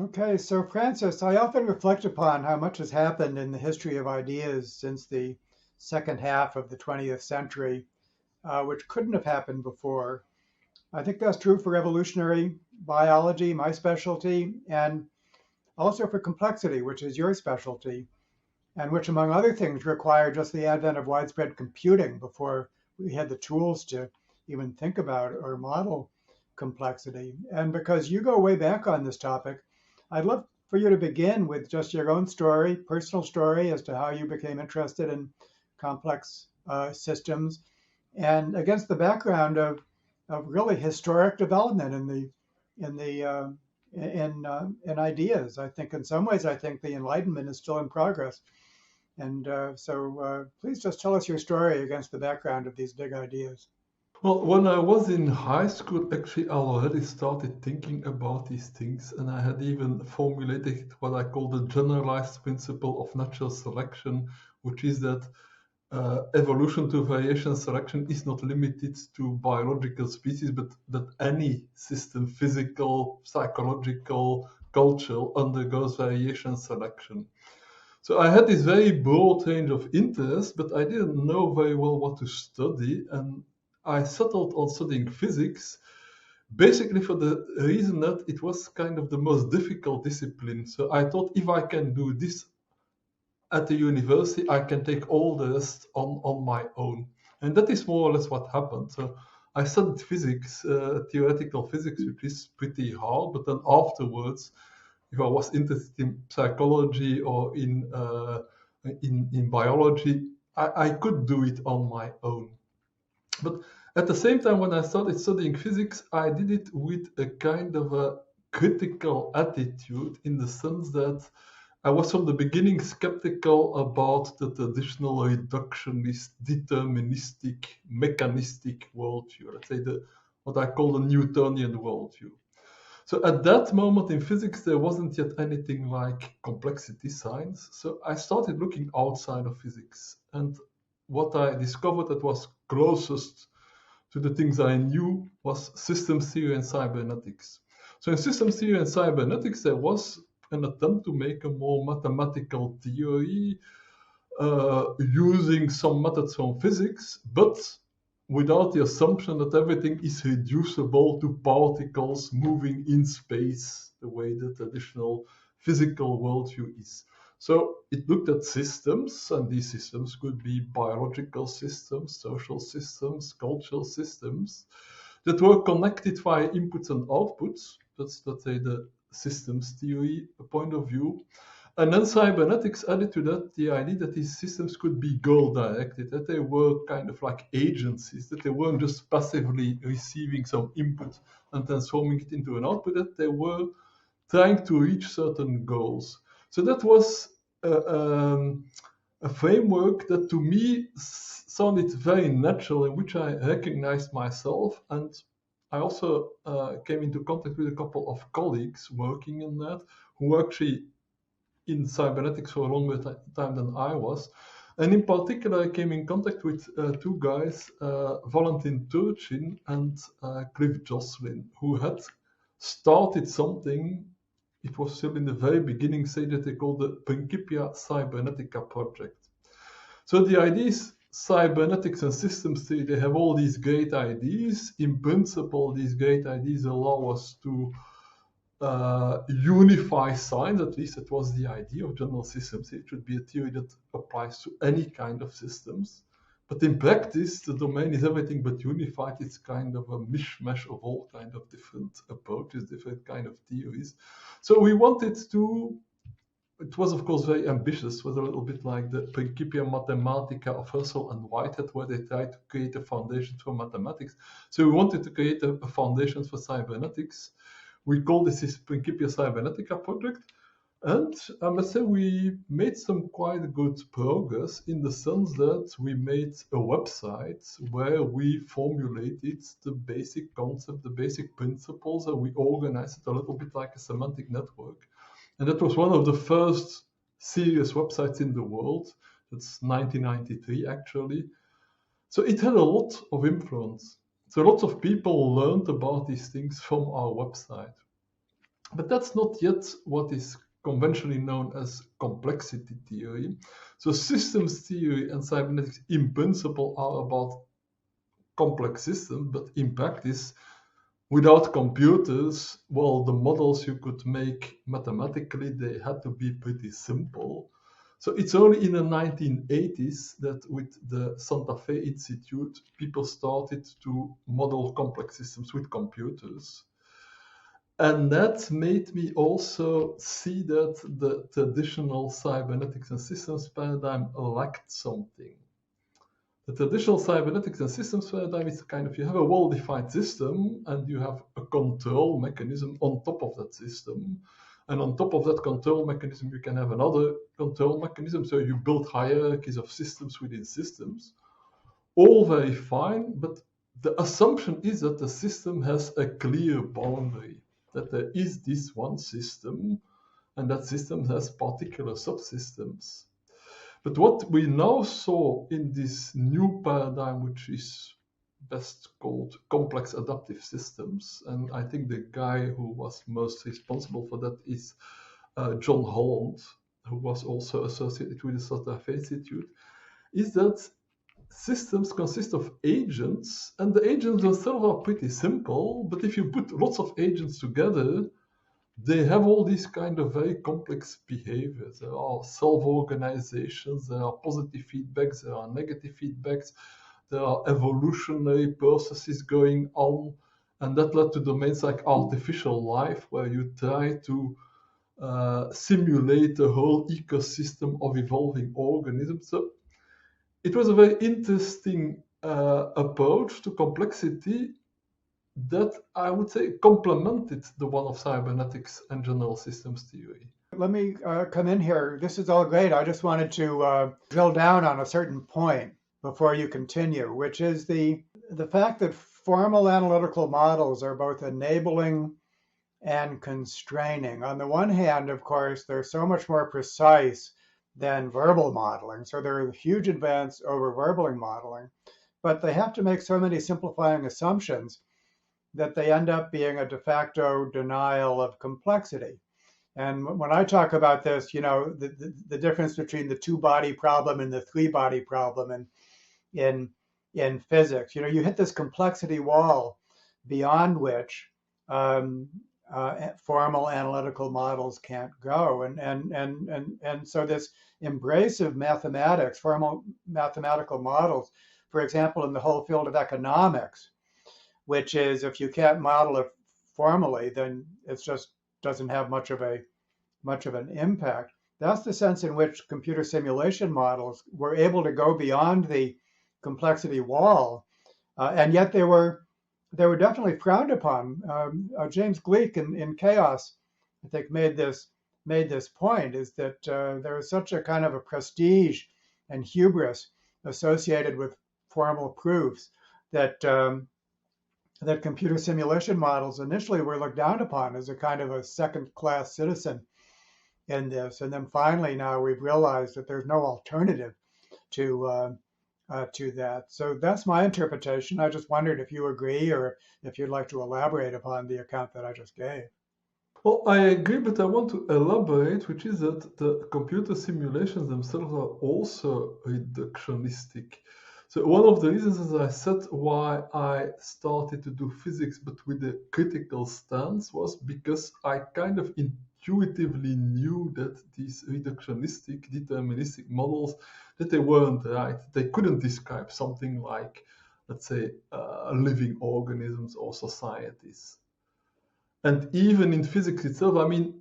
Okay, so Francis, I often reflect upon how much has happened in the history of ideas since the second half of the 20th century, which couldn't have happened before. I think that's true for evolutionary biology, my specialty, and also for complexity, which is your specialty, and which, among other things, required just the advent of widespread computing before we had the tools to even think about or model complexity. And because you go way back on this topic, I'd love for you to begin with just your own story, personal story as to how you became interested in complex systems, and against the background of really historic development in ideas. I think in some ways, I think the Enlightenment is still in progress. And please just tell us your story against the background of these big ideas. Well, when I was in high school, actually, I already started thinking about these things, and I had even formulated what I call the generalized principle of natural selection, which is that evolution to variation selection is not limited to biological species, but that any system, physical, psychological, cultural, undergoes variation selection. So I had this very broad range of interests, but I didn't know very well what to study, and I settled on studying physics, basically for the reason that it was kind of the most difficult discipline. So I thought if I can do this at the university, I can take all the rest on my own. And that is more or less what happened. So I studied physics, theoretical physics, which is pretty hard, but then afterwards, if I was interested in psychology or in biology, I could do it on my own. But at the same time, when I started studying physics, I did it with a kind of a critical attitude in the sense that I was from the beginning skeptical about the traditional reductionist, deterministic, mechanistic worldview. Let's say what I call the Newtonian worldview. So at that moment in physics, there wasn't yet anything like complexity science. So I started looking outside of physics. And what I discovered that was closest to the things I knew was systems theory and cybernetics. So in systems theory and cybernetics, there was an attempt to make a more mathematical theory using some methods from physics, but without the assumption that everything is reducible to particles moving in space, the way the traditional physical worldview is. So it looked at systems, and these systems could be biological systems, social systems, cultural systems that were connected via inputs and outputs. That's, let's say, the systems theory point of view. And then cybernetics added to that the idea that these systems could be goal-directed, that they were kind of like agencies, that they weren't just passively receiving some input and transforming it into an output, that they were trying to reach certain goals. So that was a framework that to me sounded very natural, in which I recognized myself. And I also came into contact with a couple of colleagues working in that, who were actually in cybernetics for a longer time than I was. And in particular, I came in contact with two guys, Valentin Turchin and Cliff Joslin, who had started something. It was still in the very beginning stage that they called the Principia Cybernetica project. So the idea is cybernetics and systems theory, they have all these great ideas. In principle, these great ideas allow us to unify science. At least that was the idea of general systems. It should be a theory that applies to any kind of systems. But in practice, the domain is everything but unified. It's kind of a mishmash of all kind of different approaches, different kind of theories. So we wanted to, it was of course very ambitious, it was a little bit like the Principia Mathematica of Russell and Whitehead, where they tried to create a foundation for mathematics. So we wanted to create a foundation for cybernetics. We call this Principia Cybernetica project. And I must say we made some quite good progress in the sense that we made a website where we formulated the basic concept, the basic principles, and we organized it a little bit like a semantic network. And that was one of the first serious websites in the world. That's 1993, actually. So it had a lot of influence. So lots of people learned about these things from our website. But that's not yet what is conventionally known as complexity theory. So systems theory and cybernetics in principle are about complex systems, but in practice, without computers, well, the models you could make mathematically, they had to be pretty simple. So it's only in the 1980s that with the Santa Fe Institute, people started to model complex systems with computers. And that made me also see that the traditional cybernetics and systems paradigm lacked something. The traditional cybernetics and systems paradigm is kind of, you have a well-defined system and you have a control mechanism on top of that system. And on top of that control mechanism, you can have another control mechanism. So you build hierarchies of systems within systems. All very fine, but the assumption is that the system has a clear boundary, that there is this one system, and that system has particular subsystems. But what we now saw in this new paradigm, which is best called complex adaptive systems, and I think the guy who was most responsible for that is John Holland, who was also associated with the Santa Fe Institute, is that systems consist of agents, and the agents themselves are pretty simple, but if you put lots of agents together, they have all these kind of very complex behaviors. There are self-organizations, there are positive feedbacks, there are negative feedbacks, there are evolutionary processes going on, and that led to domains like artificial life, where you try to simulate a whole ecosystem of evolving organisms. So it was a very interesting approach to complexity that I would say complemented the one of cybernetics and general systems theory. Let me come in here. This is all great. I just wanted to drill down on a certain point before you continue, which is the fact that formal analytical models are both enabling and constraining. On the one hand, of course, they're so much more precise than verbal modeling. So they're a huge advance over verbal modeling, but they have to make so many simplifying assumptions that they end up being a de facto denial of complexity. And when I talk about this, the difference between the two-body problem and the three-body problem in physics, you hit this complexity wall beyond which formal analytical models can't go. And so this embrace of mathematics, formal mathematical models, for example, in the whole field of economics, which is if you can't model it formally, then it just doesn't have much of an impact. That's the sense in which computer simulation models were able to go beyond the complexity wall, and yet they were definitely frowned upon. James Gleick in Chaos, I think, made this point, is that there is such a kind of a prestige and hubris associated with formal proofs that that computer simulation models initially were looked down upon as a kind of a second-class citizen in this. And then finally, now we've realized that there's no alternative to that. So that's my interpretation. I just wondered if you agree or if you'd like to elaborate upon the account that I just gave. Well, I agree, but I want to elaborate, which is that the computer simulations themselves are also reductionistic. So one of the reasons, as I said, why I started to do physics but with a critical stance was because I kind of intuitively knew that these reductionistic, deterministic models, that they weren't right. They couldn't describe something like, let's say, living organisms or societies. And even in physics itself, I mean,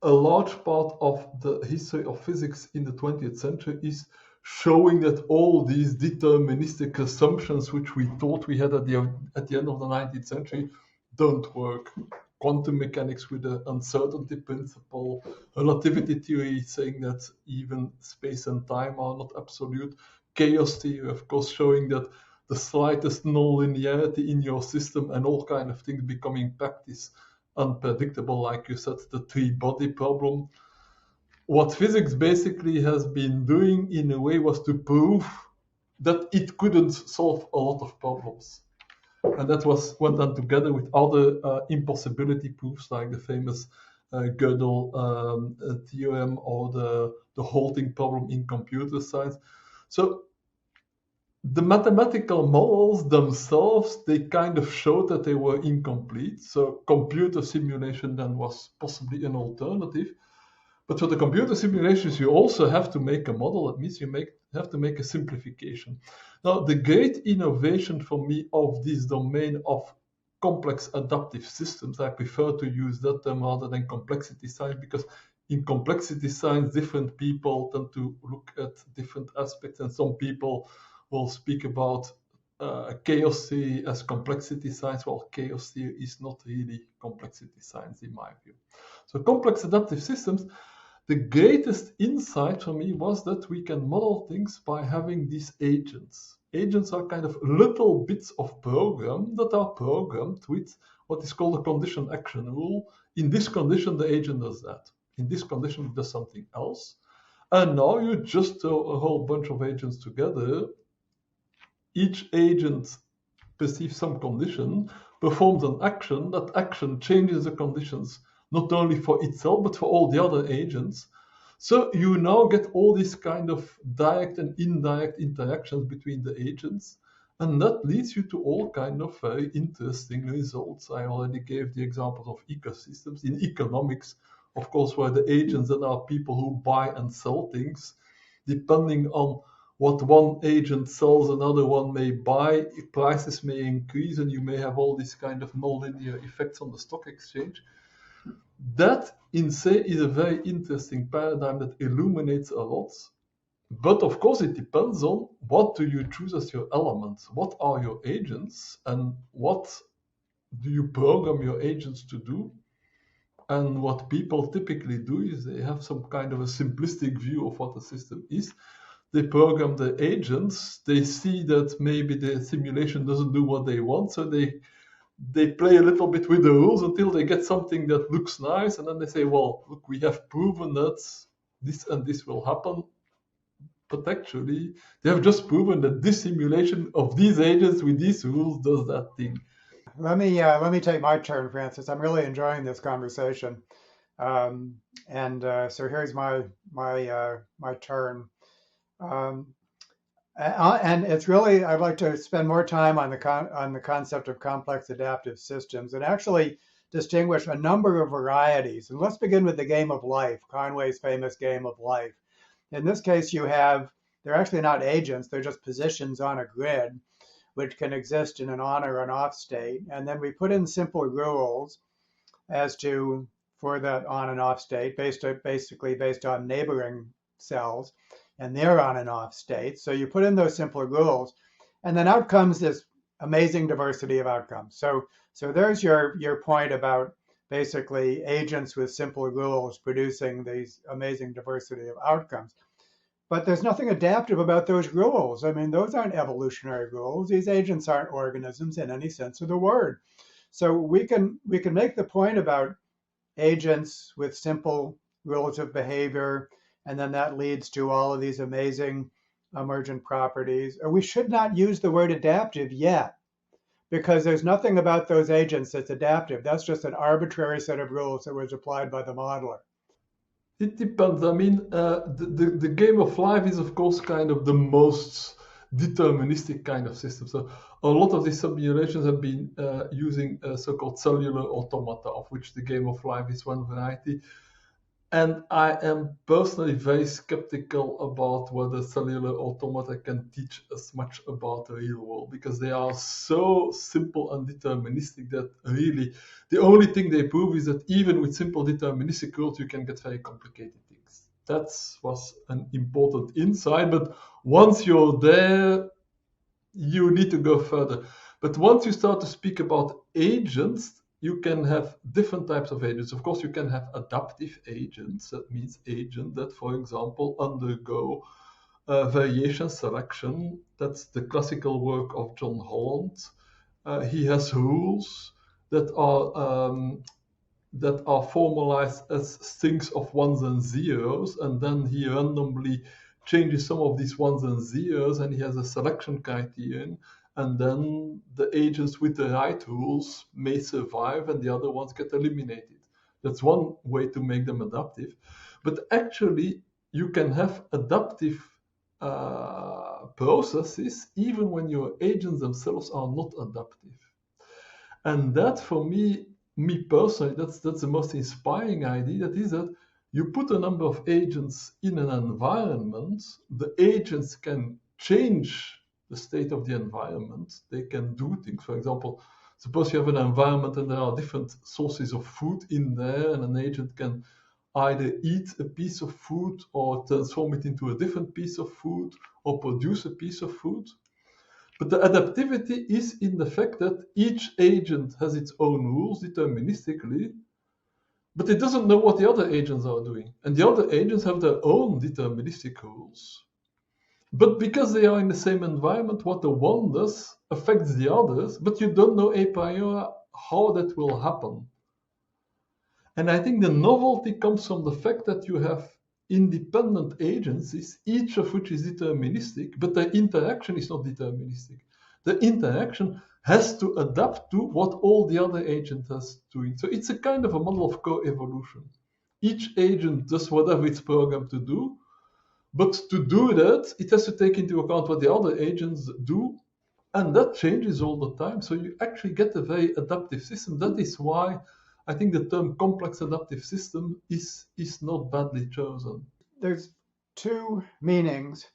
a large part of the history of physics in the 20th century is showing that all these deterministic assumptions which we thought we had at the end of the 19th century don't work. Quantum mechanics with the uncertainty principle, relativity theory saying that even space and time are not absolute, chaos theory, of course, showing that the slightest nonlinearity in your system and all kind of things becoming practice unpredictable, like you said, the three-body problem. What physics basically has been doing in a way was to prove that it couldn't solve a lot of problems. And that went on together with other impossibility proofs, like the famous Gödel theorem or the halting problem in computer science. So the mathematical models themselves, they kind of showed that they were incomplete. So computer simulation then was possibly an alternative. But for the computer simulations, you also have to make a model. That means you have to make a simplification. Now, the great innovation for me of this domain of complex adaptive systems, I prefer to use that term rather than complexity science, because in complexity science, different people tend to look at different aspects, and some people will speak about chaos theory as complexity science. Well, chaos theory is not really complexity science in my view. So complex adaptive systems, the greatest insight for me was that we can model things by having these agents. Agents are kind of little bits of program that are programmed with what is called a condition action rule. In this condition, the agent does that. In this condition, it does something else. And now you just throw a whole bunch of agents together. Each agent perceives some condition, performs an action. That action changes the conditions not only for itself, but for all the other agents. So you now get all these kind of direct and indirect interactions between the agents. And that leads you to all kind of very interesting results. I already gave the examples of ecosystems. In economics, of course, where the agents that are people who buy and sell things, depending on what one agent sells, another one may buy, prices may increase, and you may have all these kind of nonlinear effects on the stock exchange. That, in se, is a very interesting paradigm that illuminates a lot. But of course, it depends on what do you choose as your elements? What are your agents? And what do you program your agents to do? And what people typically do is they have some kind of a simplistic view of what the system is. They program the agents. They see that maybe the simulation doesn't do what they want, so they play a little bit with the rules until they get something that looks nice, and then they say, well, look, we have proven that this and this will happen. But actually, they have just proven that this simulation of these agents with these rules does that thing. Let me take my turn, Francis. I'm really enjoying this conversation, so here's my turn. Um, and it's really, I'd like to spend more time on the concept of complex adaptive systems and actually distinguish a number of varieties. And let's begin with the game of life, Conway's famous game of life. In this case, they're actually not agents, they're just positions on a grid, which can exist in an on or an off state. And then we put in simple rules for that on and off state, basically based on neighboring cells and their on and off states. So you put in those simple rules, and then out comes this amazing diversity of outcomes. So there's your point about basically agents with simple rules producing these amazing diversity of outcomes. But there's nothing adaptive about those rules. I mean, those aren't evolutionary rules. These agents aren't organisms in any sense of the word. So we can make the point about agents with simple rules of behavior, and then that leads to all of these amazing emergent properties. We should not use the word adaptive yet, because there's nothing about those agents that's adaptive. That's just an arbitrary set of rules that was applied by the modeler. It depends. I mean, the game of life is, of course, kind of the most deterministic kind of system. So a lot of these simulations have been using so-called cellular automata, of which the game of life is one variety. And I am personally very skeptical about whether cellular automata can teach us much about the real world, because they are so simple and deterministic that really the only thing they prove is that even with simple deterministic rules, you can get very complicated things. That was an important insight, but once you're there, you need to go further. But once you start to speak about agents, you can have different types of agents. Of course, you can have adaptive agents. That means agents that, for example, undergo variation selection. That's the classical work of John Holland. He has rules that are formalized as strings of ones and zeros, and then he randomly changes some of these ones and zeros, and he has a selection criterion. and then the agents with the right rules may survive and the other ones get eliminated. That's one way to make them adaptive. But actually, you can have adaptive processes even when your agents themselves are not adaptive. And that, for me personally, that's the most inspiring idea. That is that you put a number of agents in an environment, the agents can change the state of the environment. They can do things. For example, suppose you have an environment and there are different sources of food in there, and an agent can either eat a piece of food or transform it into a different piece of food or produce a piece of food. But the adaptivity is in the fact that each agent has its own rules deterministically, but it doesn't know what the other agents are doing. And the other agents have their own deterministic rules. But because they are in the same environment, what the one does affects the others, but you don't know a priori how that will happen. And I think the novelty comes from the fact that you have independent agencies, each of which is deterministic, but the interaction is not deterministic. The interaction has to adapt to what all the other agents are doing. So it's a kind of a model of co-evolution. Each agent does whatever it's programmed to do, but to do that, it has to take into account what the other agents do, and that changes all the time. So you actually get a very adaptive system. That is why I think the term complex adaptive system is not badly chosen. There's two meanings,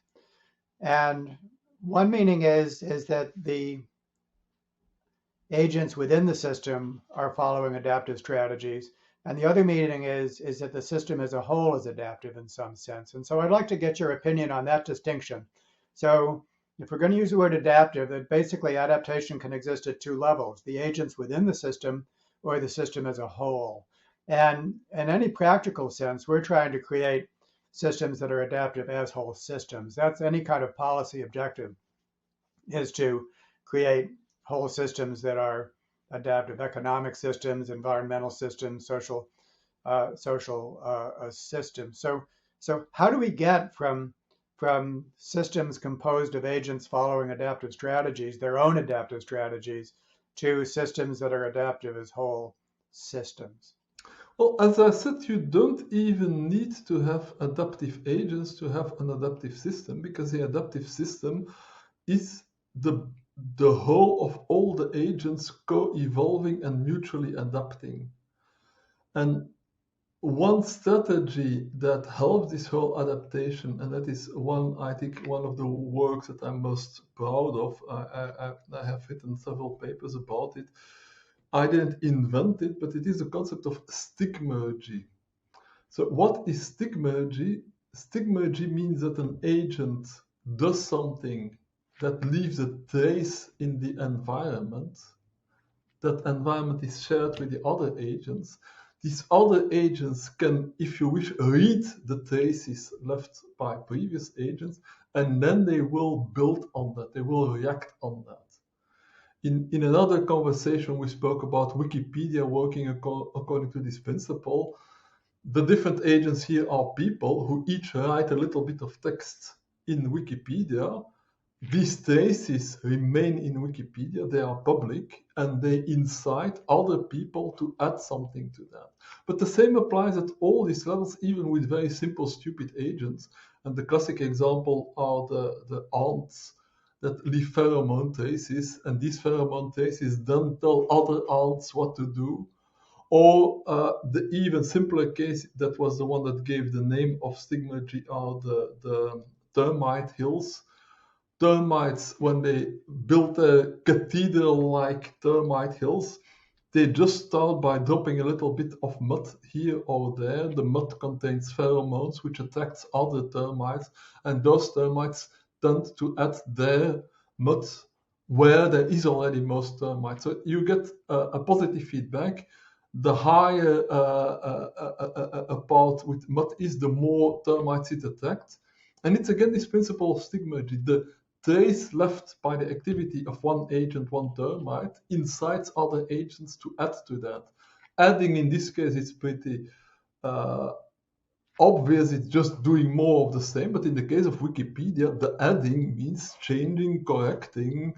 and one meaning is that the agents within the system are following adaptive strategies, and the other meaning is that the system as a whole is adaptive in some sense. And so I'd like to get your opinion on that distinction. So if we're going to use the word adaptive, that basically adaptation can exist at two levels: the agents within the system or the system as a whole. And in any practical sense, we're trying to create systems that are adaptive as whole systems. That's any kind of policy objective, is to create whole systems that are adaptive: economic systems, environmental systems, social systems. So how do we get from systems composed of agents following adaptive strategies, their own adaptive strategies, to systems that are adaptive as whole systems? Well, as I said, you don't even need to have adaptive agents to have an adaptive system, because the adaptive system is the whole of all the agents co-evolving and mutually adapting. And one strategy that helps this whole adaptation, and that is I think one of the works that I'm most proud of. I have written several papers about it. I didn't invent it, but it is the concept of Stigma G. So what is Stigma G? Stigma G means that an agent does something that leaves a trace in the environment. That environment is shared with the other agents. These other agents can, if you wish, read the traces left by previous agents, and then they will build on that. They will react on that. In another conversation, we spoke about Wikipedia working according to this principle. The different agents here are people who each write a little bit of text in Wikipedia. These traces remain in Wikipedia, they are public, and they incite other people to add something to that. But the same applies at all these levels, even with very simple, stupid agents. And the classic example are the ants that leave pheromone traces, and these pheromone traces then tell other ants what to do. Or the even simpler case, that was the one that gave the name of Stigma G, are the termite hills. Termites, when they built a cathedral-like termite hills, they just start by dropping a little bit of mud here or there. The mud contains pheromones, which attracts other termites, and those termites tend to add their mud where there is already most termites. So you get a positive feedback. The higher a part with mud is, the more termites it attracts. And it's again this principle of Stigma G. The trace left by the activity of one agent, one termite, incites other agents to add to that. Adding, in this case, it's pretty obvious, it's just doing more of the same. But in the case of Wikipedia, the adding means changing, correcting,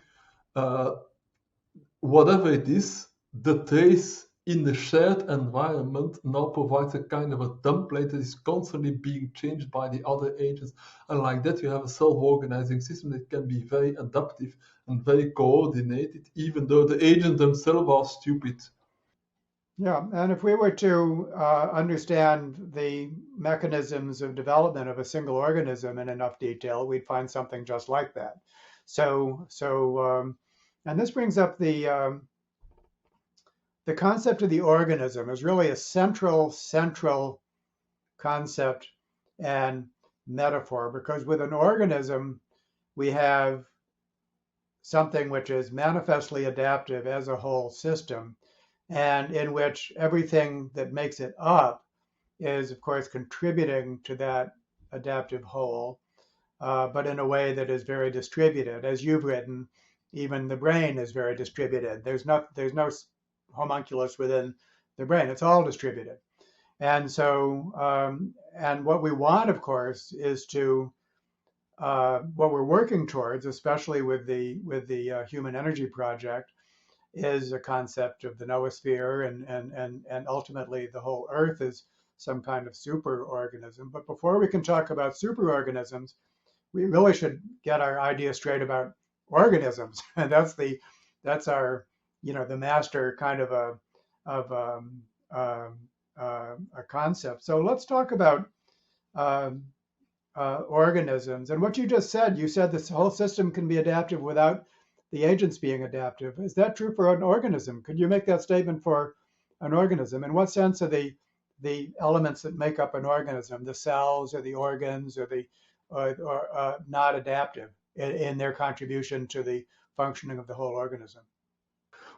whatever it is, the trace in the shared environment now provides a kind of a template that is constantly being changed by the other agents. And like that, you have a self-organizing system that can be very adaptive and very coordinated, even though the agents themselves are stupid. Yeah, and if we were to understand the mechanisms of development of a single organism in enough detail, we'd find something just like that. And this brings up the concept of the organism is really a central concept and metaphor, because with an organism, we have something which is manifestly adaptive as a whole system, and in which everything that makes it up is, of course, contributing to that adaptive whole, but in a way that is very distributed. As you've written, even the brain is very distributed. There's no homunculus within the brain. It's all distributed. And and what we want, of course, is to what we're working towards, especially with the Human Energy Project, is a concept of the noosphere, and ultimately the whole Earth is some kind of superorganism. But before we can talk about superorganisms, we really should get our idea straight about organisms, and that's our the master kind of a concept. So let's talk about um, organisms. And what you just said, you said this whole system can be adaptive without the agents being adaptive. Is that true for an organism? Could you make that statement for an organism? In what sense are the elements that make up an organism, the cells or the organs or the not adaptive in their contribution to the functioning of the whole organism?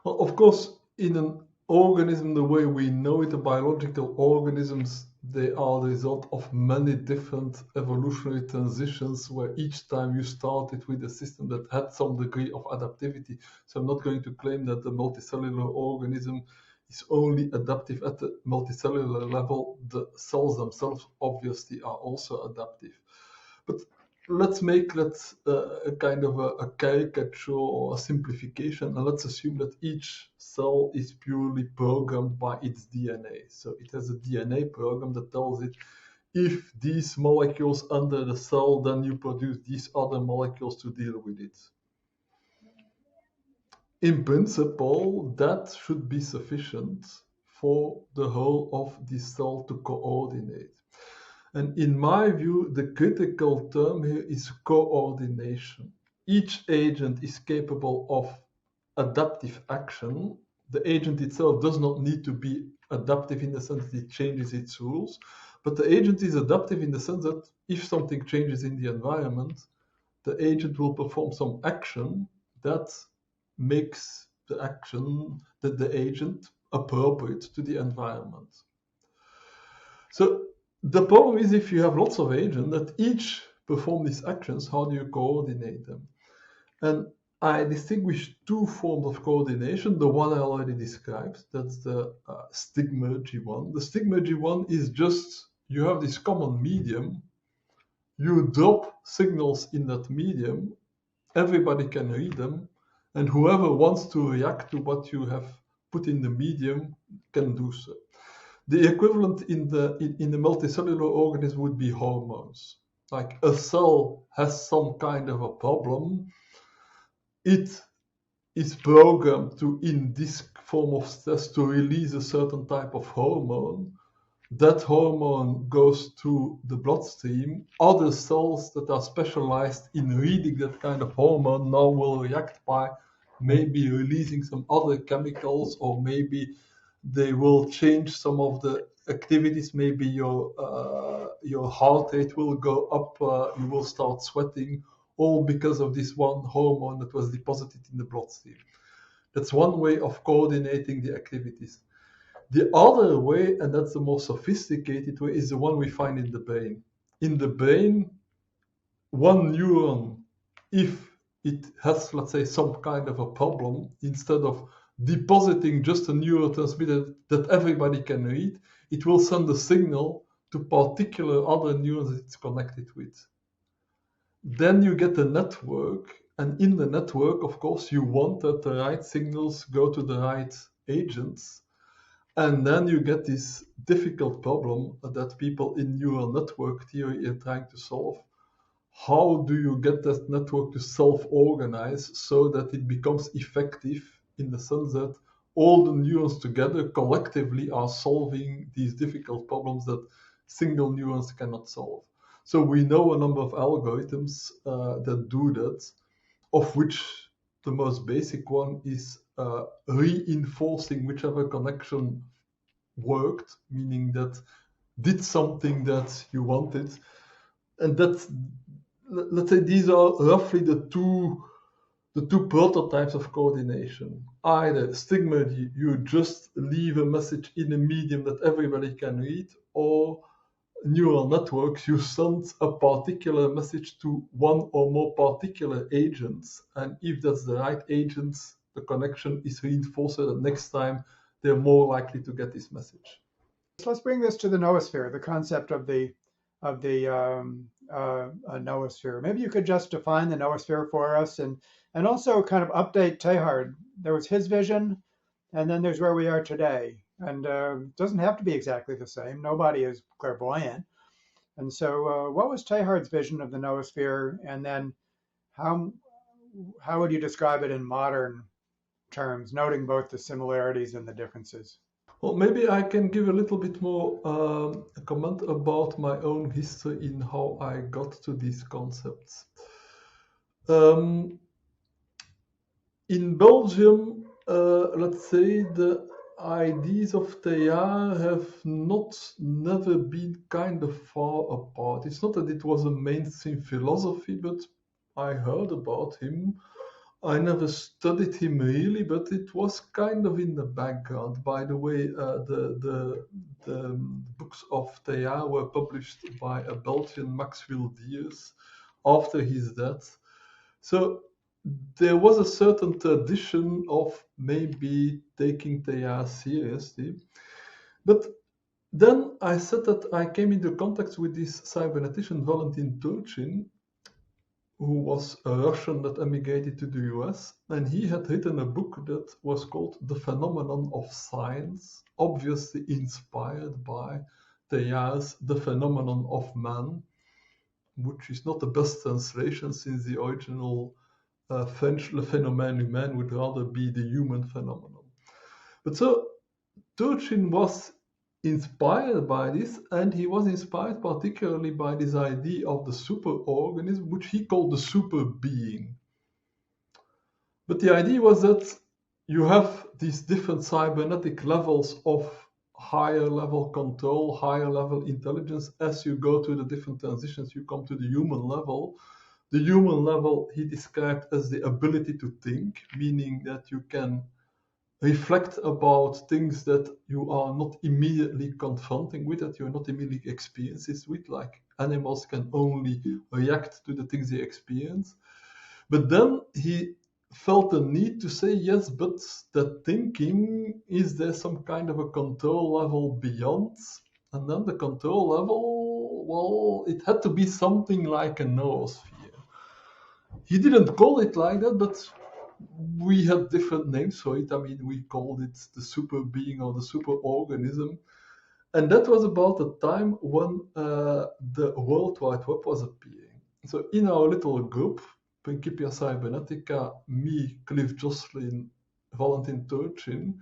Well, of course, in an organism, the way we know it, the biological organisms, they are the result of many different evolutionary transitions where each time you started with a system that had some degree of adaptivity. So I'm not going to claim that the multicellular organism is only adaptive at the multicellular level. The cells themselves obviously are also adaptive. But let's make that a kind of a caricature or a simplification, and let's assume that each cell is purely programmed by its DNA. So it has a DNA program that tells it, if these molecules enter the cell, then you produce these other molecules to deal with it. In principle, that should be sufficient for the whole of the cell to coordinate. And in my view, the critical term here is coordination. Each agent is capable of adaptive action. The agent itself does not need to be adaptive in the sense that it changes its rules, but the agent is adaptive in the sense that if something changes in the environment, the agent will perform some action that makes the action that the agent appropriate to the environment. So the problem is, if you have lots of agents that each perform these actions, how do you coordinate them? And I distinguish two forms of coordination. The one I already described, that's the Stigma G1. The Stigma G1 is just, you have this common medium, you drop signals in that medium, everybody can read them, and whoever wants to react to what you have put in the medium can do so. The equivalent in the multicellular organism would be hormones. Like a cell has some kind of a problem, it is programmed to, in this form of stress, to release a certain type of hormone. That hormone goes to the bloodstream. Other cells that are specialized in reading that kind of hormone now will react by maybe releasing some other chemicals, or maybe they will change some of the activities. Maybe your heart rate will go up, you will start sweating, all because of this one hormone that was deposited in the bloodstream. That's one way of coordinating the activities. The other way, and that's the more sophisticated way, is the one we find in the brain. In the brain, one neuron, if it has, let's say, some kind of a problem, instead of depositing just a neurotransmitter that everybody can read, it will send a signal to particular other neurons it's connected with. Then you get a network, And in the network, of course, you want that the right signals go to the right agents. And then you get this difficult problem that people in neural network theory are trying to solve. How do you get that network to self-organize so that it becomes effective in the sense that all the neurons together collectively are solving these difficult problems that single neurons cannot solve? So we know a number of algorithms that do that, of which the most basic one is reinforcing whichever connection worked, meaning that did something that you wanted. And that's, let's say, these are roughly the two prototypes of coordination. Either Stigma G, you just leave a message in a medium that everybody can read, or neural networks, you send a particular message to one or more particular agents, and if that's the right agents, the connection is reinforced so that next time they're more likely to get this message. So let's bring this to the noosphere, the concept of the noosphere. Maybe you could just define the noosphere for us, and also kind of update Teilhard. There was his vision, and then there's where we are today. And it doesn't have to be exactly the same. Nobody is clairvoyant. And so, what was Teilhard's vision of the noosphere, and then how would you describe it in modern terms, noting both the similarities and the differences? Well, maybe I can give a little bit more comment about my own history in how I got to these concepts. In Belgium, let's say the ideas of Teilhard have never been kind of far apart. It's not that it was a mainstream philosophy, but I heard about him. I never studied him really, but it was kind of in the background. By the way, the books of Teilhard were published by a Belgian, Max Wildiers, after his death. So there was a certain tradition of maybe taking Teilhard seriously. But then I said that I came into contact with this cybernetician, Valentin Turchin, who was a Russian that emigrated to the US, and he had written a book that was called The Phenomenon of Science, obviously inspired by Teilhard's The Phenomenon of Man, which is not the best translation since the original French Le Phénomène Humain would rather be the human phenomenon. But so Turchin was inspired by this, and he was inspired particularly by this idea of the superorganism, which he called the super being. But the idea was that you have these different cybernetic levels of higher level control, higher level intelligence. As you go through the different transitions, you come to the human level. The human level he described as the ability to think, meaning that you can reflect about things that you are not immediately confronting with, that you're not immediately experiences with, like animals can only react to the things they experience. But then he felt the need to say, yes, but the thinking, is there some kind of a control level beyond? And then the control level, well, it had to be something like a noosphere. He didn't call it like that, but we had different names for it. I mean, we called it the super being or the super organism. And that was about the time when the World Wide Web was appearing. So in our little group, Principia Cybernetica, me, Cliff Jocelyn, Valentin Turchin,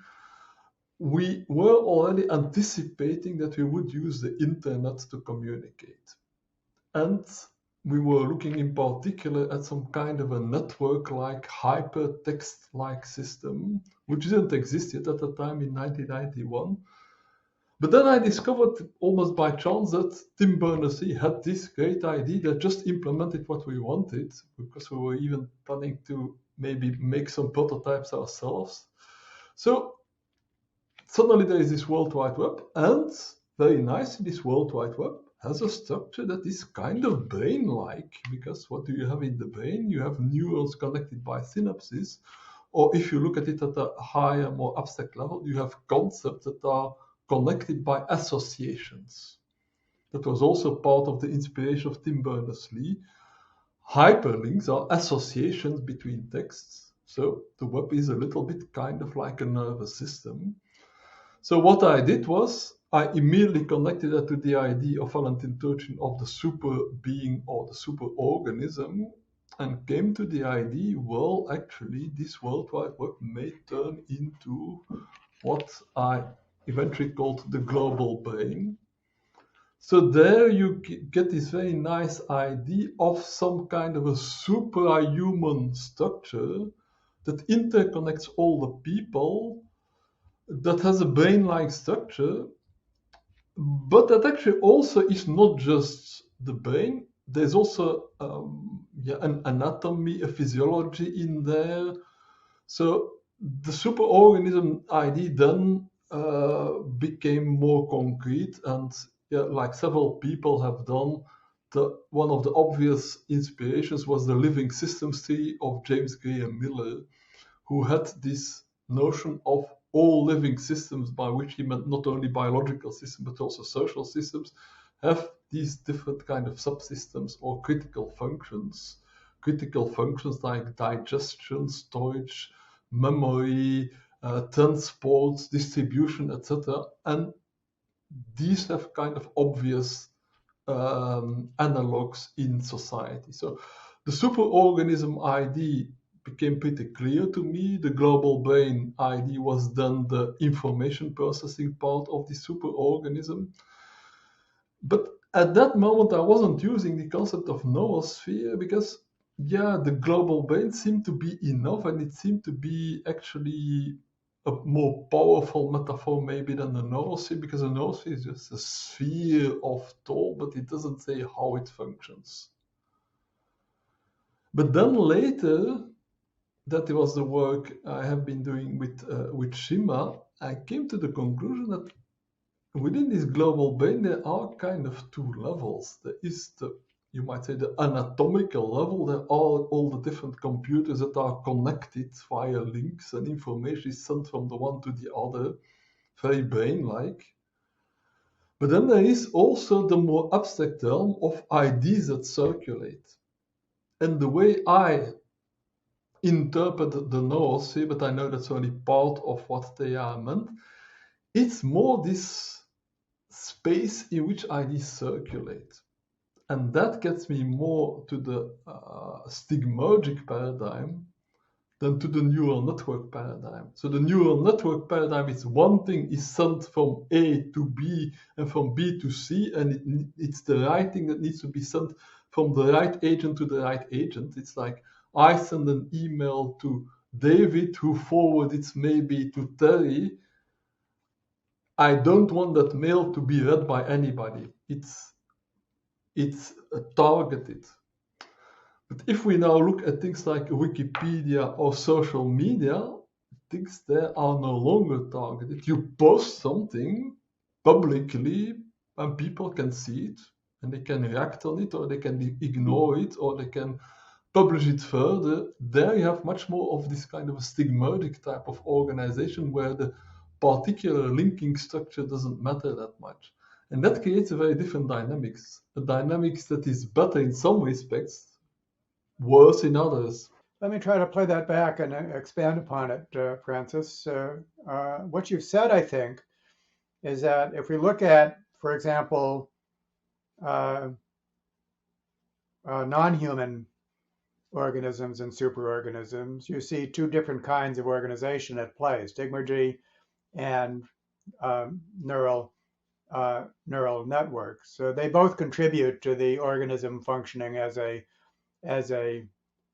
we were already anticipating that we would use the internet to communicate. And we were looking in particular at some kind of a network-like, hypertext-like system, which didn't exist yet at the time in 1991. But then I discovered almost by chance that Tim Berners-Lee had this great idea that just implemented what we wanted, because we were even planning to maybe make some prototypes ourselves. So suddenly there is this World Wide Web, and very nicely, this World Wide Web has a structure that is kind of brain-like, because what do you have in the brain? You have neurons connected by synapses, or if you look at it at a higher, more abstract level, you have concepts that are connected by associations. That was also part of the inspiration of Tim Berners-Lee. hyperlinks are associations between texts. So the web is a little bit kind of like a nervous system. So what I did was I immediately connected that to the idea of Valentin Turchin of the super being or the super organism, and came to the idea, well, actually, this World Wide Web may turn into what I eventually called the global brain. So there you get this very nice idea of some kind of a superhuman structure that interconnects all the people, that has a brain-like structure, but that actually also is not just the brain. There's also an anatomy, a physiology in there. So the superorganism idea then became more concrete, and like several people have done, one of the obvious inspirations was the living systems theory of James Graham Miller, who had this notion of all living systems, by which he meant not only biological systems but also social systems, have these different kind of subsystems or critical functions like digestion, storage, memory, transport, distribution, etc. And these have kind of obvious analogs in society. So the superorganism idea became pretty clear to me. The global brain idea was then the information processing part of the superorganism. But at that moment, I wasn't using the concept of noosphere because, the global brain seemed to be enough, and it seemed to be actually a more powerful metaphor maybe than the noosphere, because the noosphere is just a sphere of thought, but it doesn't say how it functions. But then later, that was the work I have been doing with Shima, I came to the conclusion that within this global brain, there are kind of two levels. There is you might say, the anatomical level. There are all the different computers that are connected via links, and information is sent from the one to the other, very brain-like. But then there is also the more abstract realm of ideas that circulate. And the way I interpret the noosphere, but I know that's only part of what they are meant, it's more this space in which ideas circulate. And that gets me more to the stigmergic paradigm than to the neural network paradigm. So the neural network paradigm is one thing is sent from A to B and from B to C, and it's the right thing that needs to be sent from the right agent to the right agent. It's like I send an email to David, who forwards it maybe to Terry. I don't want that mail to be read by anybody. It's targeted. But if we now look at things like Wikipedia or social media, things there are no longer targeted. You post something publicly and people can see it and they can react on it, or they can ignore it, or they can publish it further. There you have much more of this kind of a stigmergic type of organization where the particular linking structure doesn't matter that much. And that creates a very different dynamics, a dynamics that is better in some respects, worse in others. Let me try to play that back and expand upon it, Francis. What you've said, I think, is that if we look at, for example, non-human organisms and superorganisms, you see two different kinds of organization at play: Stigma G and neural networks. So they both contribute to the organism functioning as a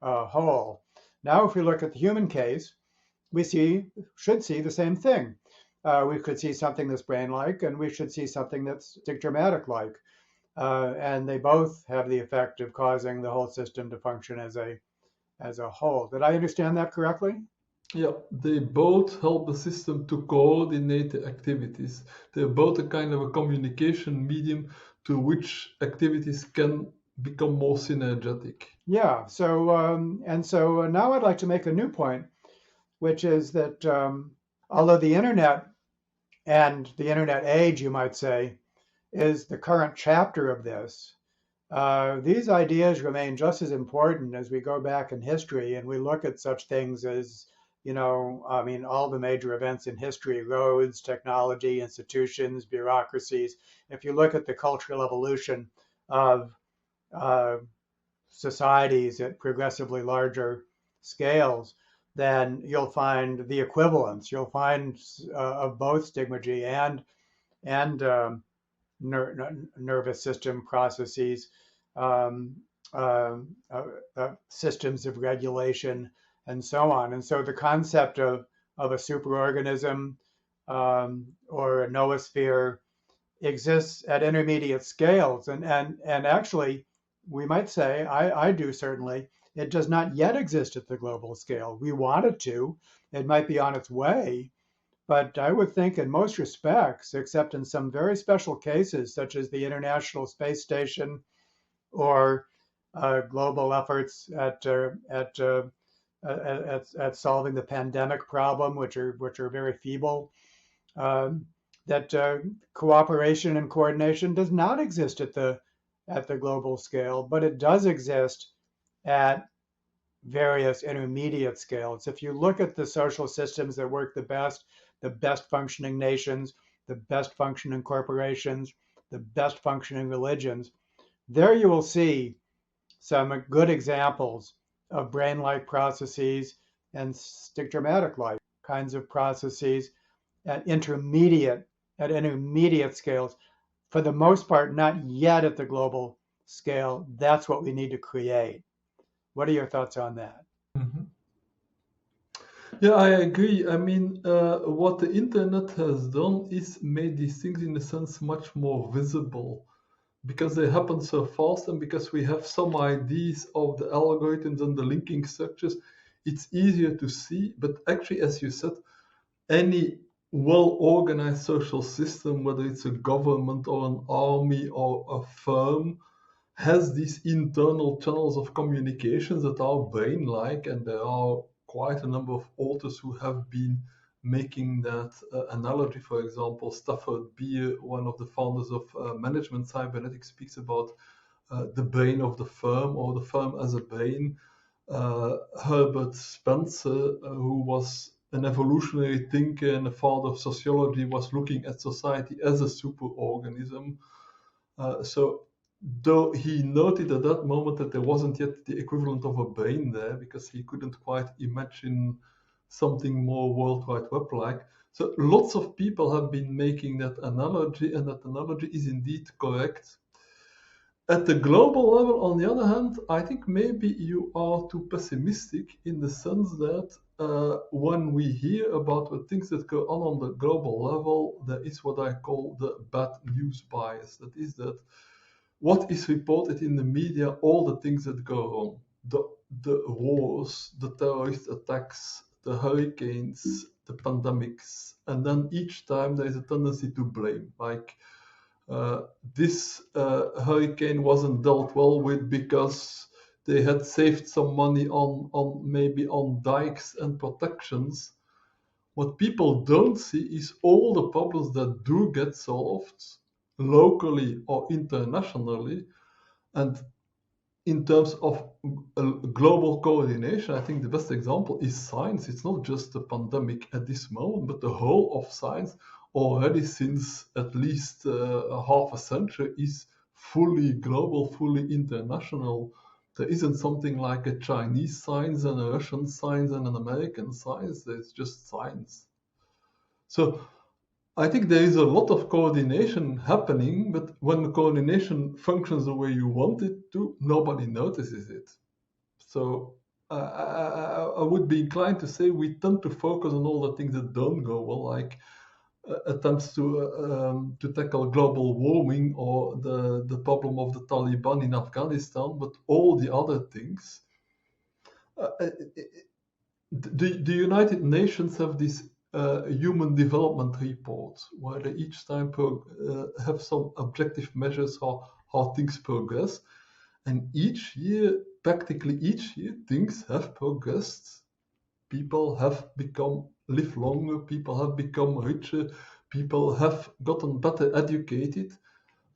whole. Now, if we look at the human case, we should see the same thing. We could see something that's brain-like, and we should see something that's stigmatic-like. And they both have the effect of causing the whole system to function as a whole. Did I understand that correctly? Yeah, they both help the system to coordinate the activities. They're both a kind of a communication medium to which activities can become more synergetic. Yeah. So now I'd like to make a new point, which is that although the internet and the internet age, you might say, is the current chapter of this, these ideas remain just as important as we go back in history and we look at such things as, I mean, all the major events in history, roads, technology, institutions, bureaucracies. If you look at the cultural evolution of uh, societies at progressively larger scales, then you'll find the equivalence. You'll find of both stigma G and nervous system processes, um, uh, systems of regulation, and so on. And so the concept of a superorganism or a noosphere exists at intermediate scales. And actually, we might say, I do certainly, it does not yet exist at the global scale. We want it to. It might be on its way, but I would think in most respects, except in some very special cases, such as the International Space Station or global efforts at solving the pandemic problem, which are very feeble, um, that cooperation and coordination does not exist at the global scale, but it does exist at various intermediate scales. If you look at the social systems that work the best functioning nations, the best functioning corporations, the best functioning religions, there you will see some good examples of brain-like processes and stigmatic-like kinds of processes at intermediate scales. For the most part, not yet at the global scale. That's what we need to create. What are your thoughts on that? Mhm. Yeah, I agree. I mean, what the internet has done is made these things, in a sense, much more visible because they happen so fast and because we have some ideas of the algorithms and the linking structures. It's easier to see. But actually, as you said, any well-organized social system, whether it's a government or an army or a firm, has these internal channels of communications that are brain-like, and there are quite a number of authors who have been making that analogy. For example, Stafford Beer, one of the founders of management cybernetics, speaks about the brain of the firm or the firm as a brain. Herbert Spencer, who was an evolutionary thinker and a father of sociology, was looking at society as a superorganism. So though he noted at that moment that there wasn't yet the equivalent of a brain there because he couldn't quite imagine something more World Wide Web like. So lots of people have been making that analogy, and that analogy is indeed correct. At the global level, on the other hand, I think maybe you are too pessimistic in the sense that when we hear about the things that go on the global level, there is what I call the bad news bias. That is that what is reported in the media, all the things that go wrong, the wars, the terrorist attacks, the hurricanes, the pandemics, and then each time there is a tendency to blame. Like this hurricane wasn't dealt well with because they had saved some money on maybe on dikes and protections. What people don't see is all the problems that do get solved locally or internationally. And in terms of global coordination, I think the best example is science. It's not just the pandemic at this moment, but the whole of science already since at least half a century is fully global, fully international. There isn't something like a Chinese science and a Russian science and an American science. There's just science. So I think there is a lot of coordination happening, but when the coordination functions the way you want it to, nobody notices it. So I would be inclined to say we tend to focus on all the things that don't go well, like attempts to tackle global warming or the problem of the Taliban in Afghanistan, but all the other things. The United Nations have this human development report where they each time have some objective measures how things progress. And each year, practically each year, things have progressed. People have live longer, people have become richer, people have gotten better educated.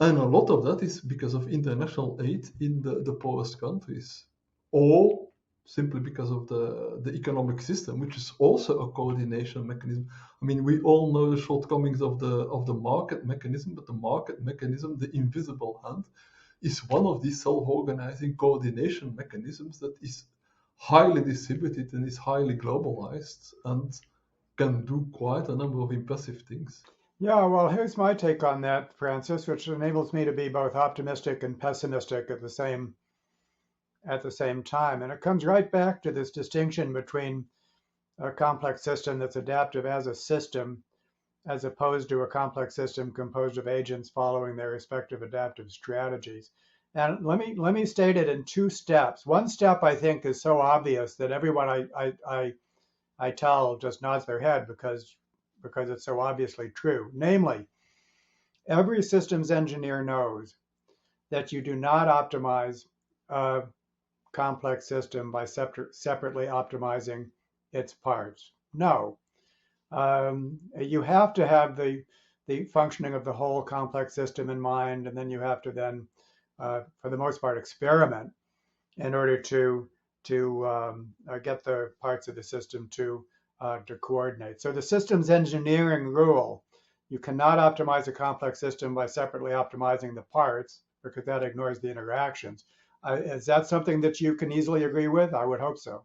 And a lot of that is because of international aid in the poorest countries, or simply because of the economic system, which is also a coordination mechanism. I mean, we all know the shortcomings of the market mechanism, but the market mechanism, the invisible hand, is one of these self-organizing coordination mechanisms that is highly distributed and is highly globalized and can do quite a number of impressive things. Yeah, well, here's my take on that, Francis, which enables me to be both optimistic and pessimistic at the same time. And it comes right back to this distinction between a complex system that's adaptive as a system, as opposed to a complex system composed of agents following their respective adaptive strategies. And let me state it in two steps. One step I think is so obvious that everyone I tell just nods their head because it's so obviously true. Namely, every systems engineer knows that you do not optimize a complex system by separately optimizing its parts. No, you have to have the functioning of the whole complex system in mind, and then you have to then, for the most part, experiment in order to get the parts of the system to coordinate. So the systems engineering rule: you cannot optimize a complex system by separately optimizing the parts because that ignores the interactions. Is that something that you can easily agree with? I would hope so.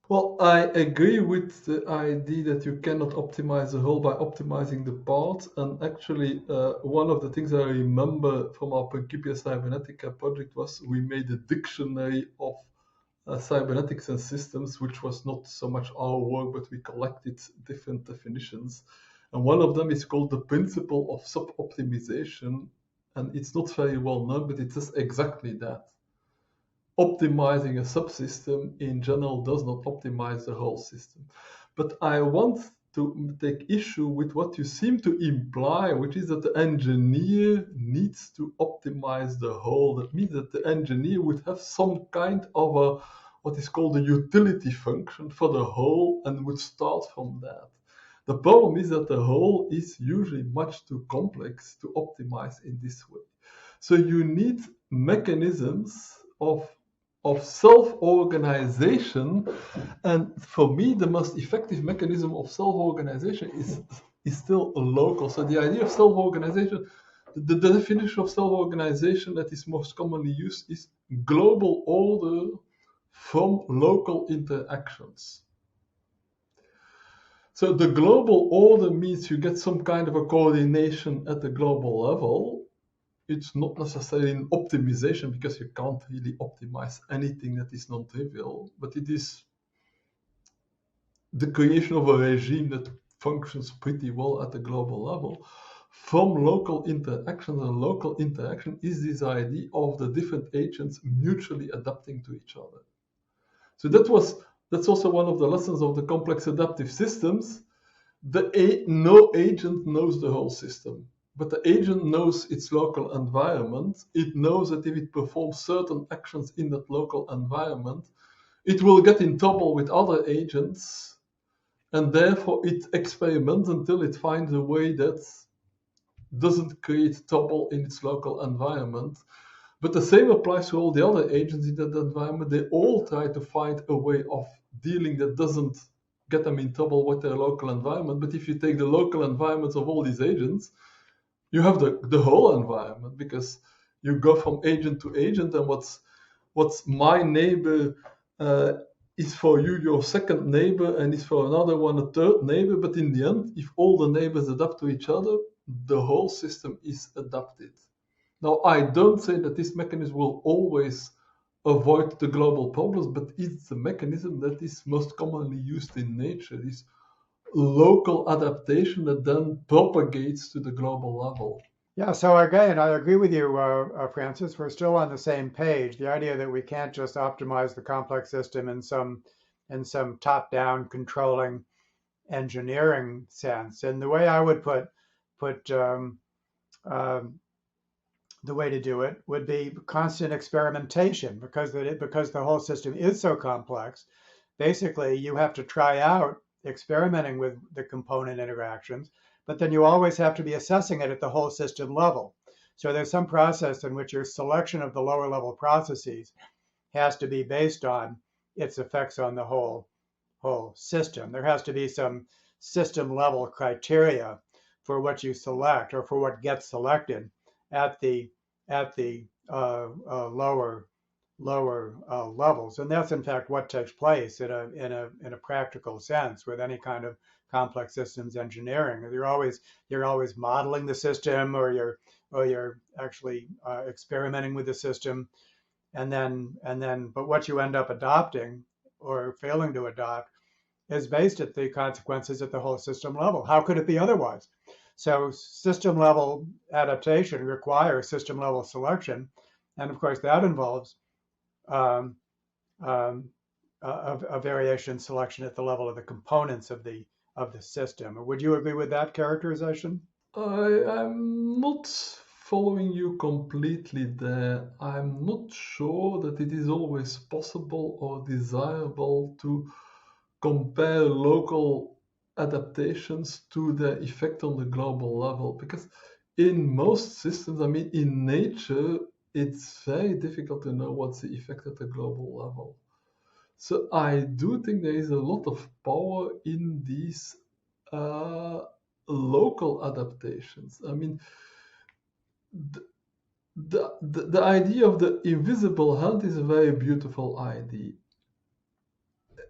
Well, I agree with the idea that you cannot optimize the whole by optimizing the parts. And actually, one of the things I remember from our Principia Cybernetica project was we made a dictionary of cybernetics and systems, which was not so much our work, but we collected different definitions. And one of them is called the principle of sub-optimization. And it's not very well known, but it says exactly that. Optimizing a subsystem in general does not optimize the whole system. But I want to take issue with what you seem to imply, which is that the engineer needs to optimize the whole. That means that the engineer would have some kind of a what is called a utility function for the whole and would start from that. The problem is that the whole is usually much too complex to optimize in this way. So you need mechanisms of self-organization, and for me the most effective mechanism of self-organization is still local. So the idea of self-organization, the definition of self-organization that is most commonly used is global order from local interactions. So the global order means you get some kind of a coordination at the global level. It's not necessarily an optimization because you can't really optimize anything that is non-trivial, but it is the creation of a regime that functions pretty well at the global level from local interactions. And local interaction is this idea of the different agents mutually adapting to each other. So that's also one of the lessons of the complex adaptive systems. No agent knows the whole system. But the agent knows its local environment. It knows that if it performs certain actions in that local environment, it will get in trouble with other agents, and therefore it experiments until it finds a way that doesn't create trouble in its local environment. But the same applies to all the other agents in that environment. They all try to find a way of dealing that doesn't get them in trouble with their local environment. But if you take the local environments of all these agents, you have the whole environment, because you go from agent to agent, and what's my neighbor is for you your second neighbor, and is for another one a third neighbor. But in the end, if all the neighbors adapt to each other, the whole system is adapted. Now, I don't say that this mechanism will always avoid the global problems, but it's a mechanism that is most commonly used in nature. This local adaptation that then propagates to the global level. Yeah, so again, I agree with you, Francis. We're still on the same page. The idea that we can't just optimize the complex system in some top-down controlling engineering sense. And the way I would put the way to do it would be constant experimentation, because the whole system is so complex. Basically, you have to try out experimenting with the component interactions, but then you always have to be assessing it at the whole system level. So there's some process in which your selection of the lower level processes has to be based on its effects on the whole system. There has to be some system level criteria for what you select or for what gets selected at the lower levels, and that's in fact what takes place in a practical sense with any kind of complex systems engineering. You're always modeling the system, or you're actually experimenting with the system, but what you end up adopting or failing to adopt is based at the consequences at the whole system level. How could it be otherwise? So system level adaptation requires system level selection, and of course that involves um, um, a variation selection at the level of the components of the system. Would you agree with that characterization? I'm not following you completely there. I'm not sure that it is always possible or desirable to compare local adaptations to the effect on the global level, because in most systems, I mean, in nature, it's very difficult to know what's the effect at the global level. So I do think there is a lot of power in these uh, local adaptations. I mean, the idea of the invisible hand is a very beautiful idea.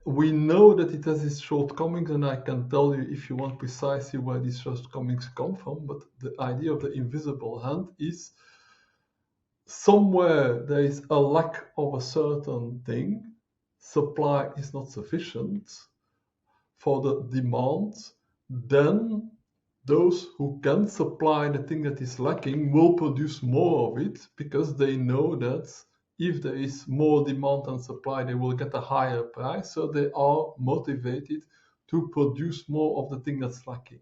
We know that it has its shortcomings, and I can tell you if you want precisely where these shortcomings come from, but the idea of the invisible hand is somewhere there is a lack of a certain thing, supply is not sufficient for the demand, then those who can supply the thing that is lacking will produce more of it, because they know that if there is more demand than supply, they will get a higher price. So they are motivated to produce more of the thing that's lacking.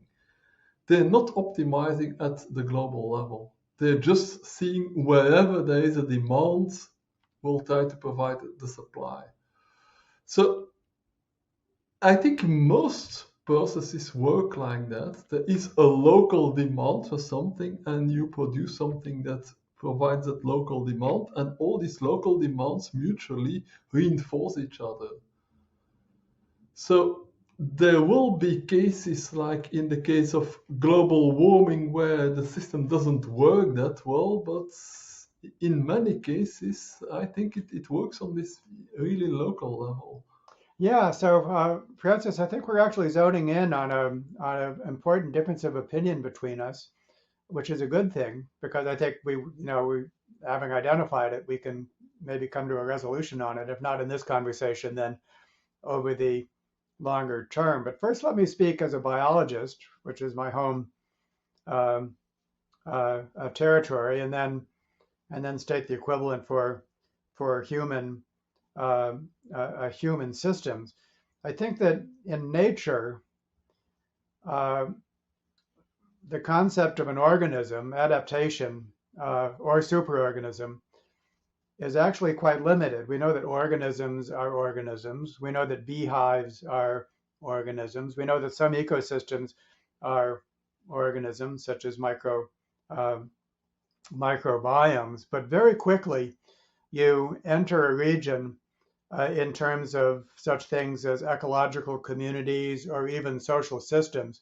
They're not optimizing at the global level. They're just seeing wherever there is a demand, will try to provide the supply. So I think most processes work like that. There is a local demand for something, and you produce something that provides that local demand, and all these local demands mutually reinforce each other. So there will be cases like in the case of global warming where the system doesn't work that well, but in many cases, I think it works on this really local level. Yeah, so Francis, I think we're actually zoning in on an important difference of opinion between us, which is a good thing because I think we having identified it, we can maybe come to a resolution on it. If not in this conversation, then over the longer term. But first, let me speak as a biologist, which is my home um, territory, and then state the equivalent for human systems. I think that in nature, uh, the concept of an organism, adaptation, or superorganism, is actually quite limited. We know that organisms are organisms. We know that beehives are organisms. We know that some ecosystems are organisms, such as uh, microbiomes. But very quickly, you enter a region in terms of such things as ecological communities or even social systems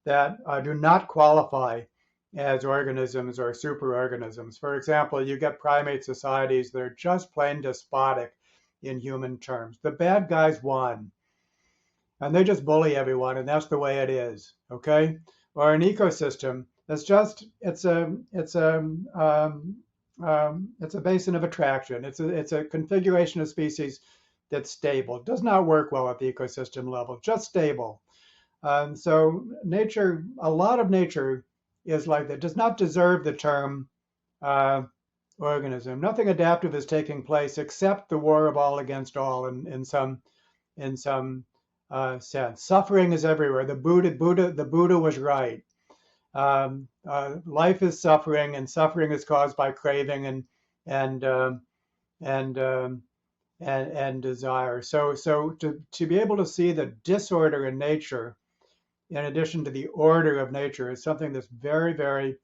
that do not qualify as organisms or superorganisms. For example, you get primate societies that are just plain despotic in human terms. The bad guys won, and they just bully everyone, and that's the way it is. Okay, or an ecosystem that's just it's a basin of attraction. It's a configuration of species that's stable. It does not work well at the ecosystem level, just stable. So nature, a lot of nature is like that. Does not deserve the term uh, organism. Nothing adaptive is taking place except the war of all against all in some sense. Suffering is everywhere. The Buddha was right. Life is suffering, and suffering is caused by craving and and um, and desire. So to be able to see the disorder in nature, in addition to the order of nature, is something that's very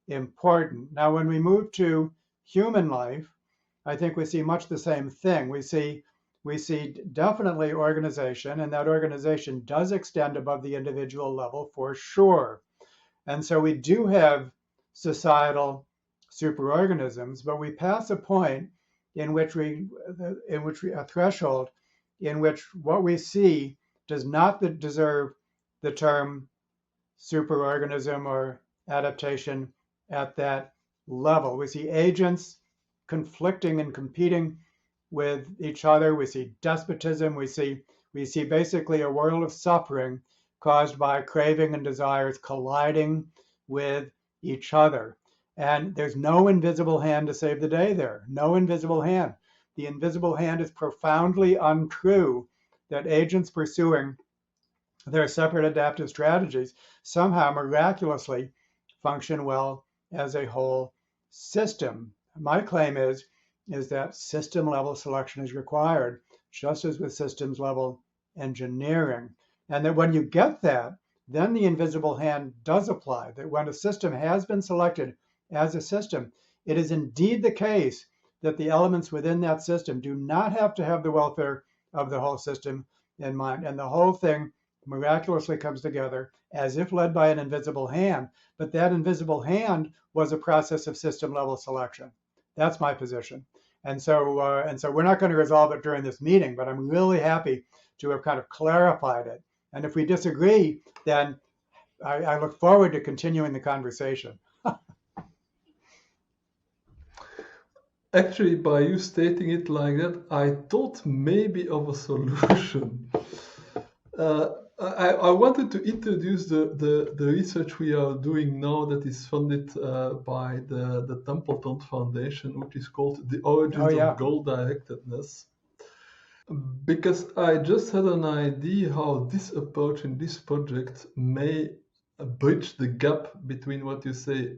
important. Now, when we move to human life, I think we see much the same thing. We see definitely organization, and that organization does extend above the individual level for sure. And so we do have societal superorganisms, but we pass a point in which a threshold in which what we see does not deserve the term superorganism or adaptation at that level. We see agents conflicting and competing with each other. We see despotism. We see basically a world of suffering caused by craving and desires colliding with each other. And there's no invisible hand to save the day there. No invisible hand. The invisible hand is profoundly untrue that agents pursuing their separate adaptive strategies somehow miraculously function well as a whole system. My claim is that system level selection is required, just as with systems level engineering. And that when you get that, then the invisible hand does apply, that when a system has been selected as a system, it is indeed the case that the elements within that system do not have to have the welfare of the whole system in mind. And the whole thing miraculously comes together as if led by an invisible hand. But that invisible hand was a process of system level selection. That's my position. And so we're not going to resolve it during this meeting, but I'm really happy to have kind of clarified it. And if we disagree, then I look forward to continuing the conversation. Actually, by you stating it like that, I thought maybe of a solution. I wanted to introduce the research we are doing now that is funded by the Templeton Foundation, which is called The Origins of Goal Directedness. Because I just had an idea how this approach in this project may bridge the gap between what you say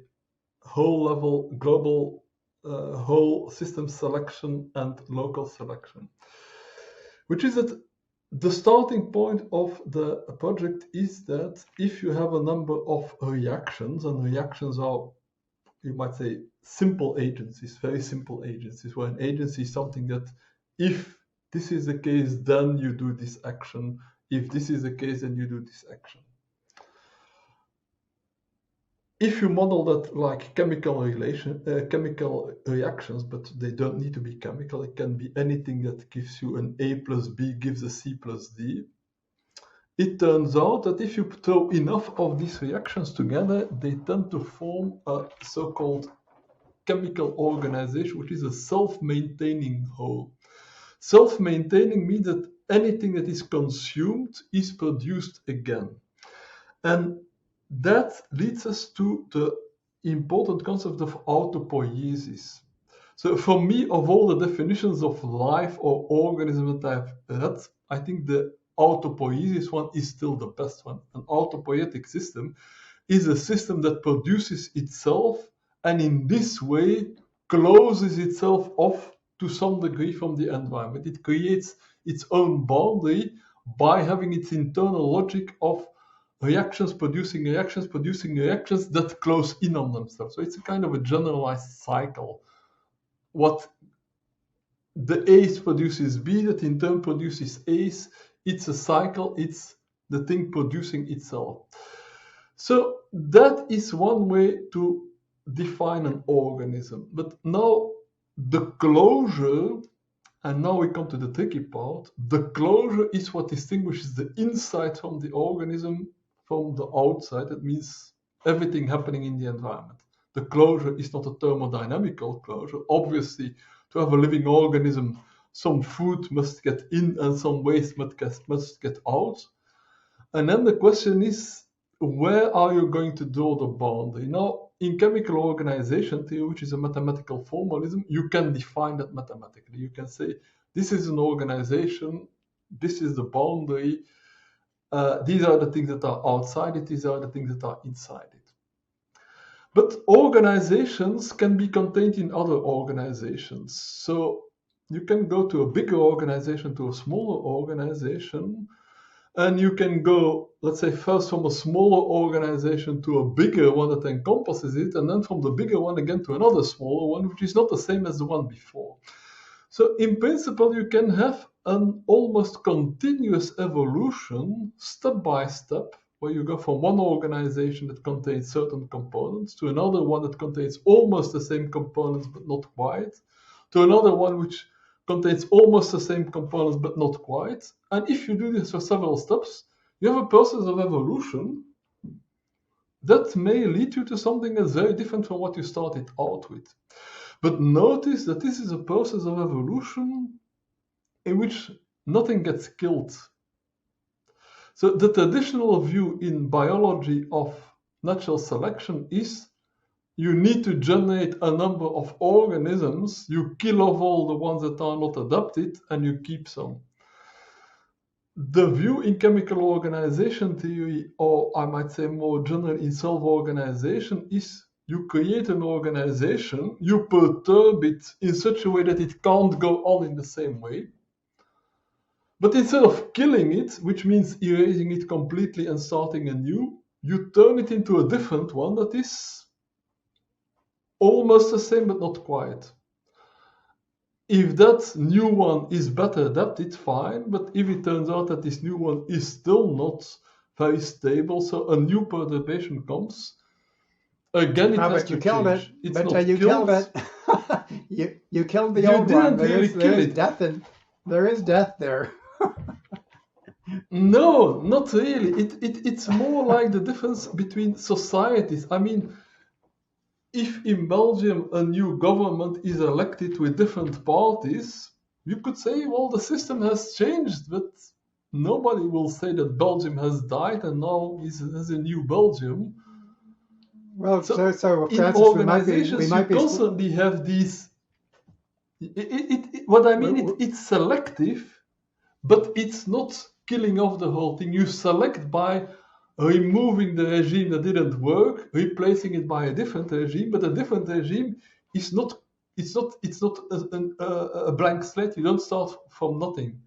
whole level, global, whole system selection and local selection, which is that the starting point of the project is that if you have a number of reactions, and reactions are, you might say, simple agencies, very simple agencies, where an agency is something that if this is the case, then you do this action. If this is the case, then you do this action. If you model that like chemical reactions, but they don't need to be chemical, it can be anything that gives you an A plus B gives a C plus D. It turns out that if you throw enough of these reactions together, they tend to form a so-called chemical organization, which is a self-maintaining whole. Self-maintaining means that anything that is consumed is produced again. And that leads us to the important concept of autopoiesis. So for me, of all the definitions of life or organism that I've read, I think the autopoiesis one is still the best one. An autopoietic system is a system that produces itself and in this way closes itself off to some degree from the environment. It creates its own boundary by having its internal logic of reactions producing reactions that close in on themselves. So it's a kind of a generalized cycle. What the A's produces B, that in turn produces A's. It's a cycle, it's the thing producing itself. So that is one way to define an organism. But now the closure, and now we come to the tricky part, the closure is what distinguishes the inside from the organism from the outside. That means everything happening in the environment. The closure is not a thermodynamical closure. Obviously, to have a living organism, some food must get in and some waste must get out. And then the question is, where are you going to draw the boundary? Now, in chemical organization theory, which is a mathematical formalism, you can define that mathematically. You can say, this is an organization, this is the boundary, these are the things that are outside it, these are the things that are inside it. But organizations can be contained in other organizations. So you can go to a bigger organization, to a smaller organization, And you can go, let's say, first from a smaller organization to a bigger one that encompasses it, and then from the bigger one again to another smaller one, which is not the same as the one before. So in principle, you can have an almost continuous evolution, step by step, where you go from one organization that contains certain components to another one that contains almost the same components but not quite, to another one which contains almost the same components but not quite. And if you do this for several steps, you have a process of evolution that may lead you to something that's very different from what you started out with. But notice that this is a process of evolution in which nothing gets killed. So the traditional view in biology of natural selection is you need to generate a number of organisms, you kill off all the ones that are not adapted, and you keep some. The view in chemical organization theory, or I might say more generally in self-organization, is you create an organization, you perturb it in such a way that it can't go on in the same way. But instead of killing it, which means erasing it completely and starting anew, you turn it into a different one that is almost the same but not quite. If that new one is better adapted, fine, but if it turns out that this new one is still not very stable, so a new perturbation comes, again it has to change. It's not you killed it. you killed the old one. There is death there. No, not really. It's more like the difference between societies. I mean, if in Belgium a new government is elected with different parties, you could say, well, the system has changed, but nobody will say that Belgium has died and now is a new Belgium. Well, so in Francis, organizations, we might be constantly have these. What I mean, it's selective, but it's not killing off the whole thing. You select by removing the regime that didn't work, replacing it by a different regime, but a different regime is not. It's not a blank slate. You don't start from nothing.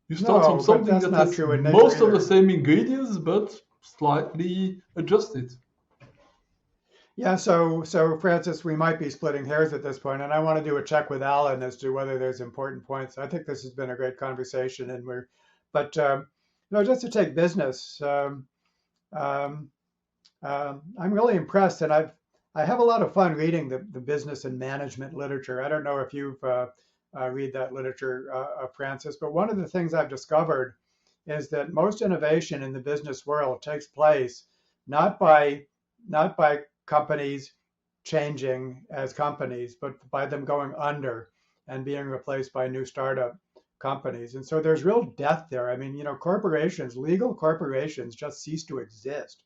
You start from something that has most of the same ingredients, but slightly adjusted. Yeah, so Francis, we might be splitting hairs at this point, and I want to do a check with Alan as to whether there's important points. I think this has been a great conversation, and but just to take business, I'm really impressed, and I have a lot of fun reading the business and management literature. I don't know if you've read that literature, Francis, but one of the things I've discovered is that most innovation in the business world takes place not by companies changing as companies, but by them going under and being replaced by new startup companies. And so there's real death there. I mean, corporations, legal corporations just cease to exist.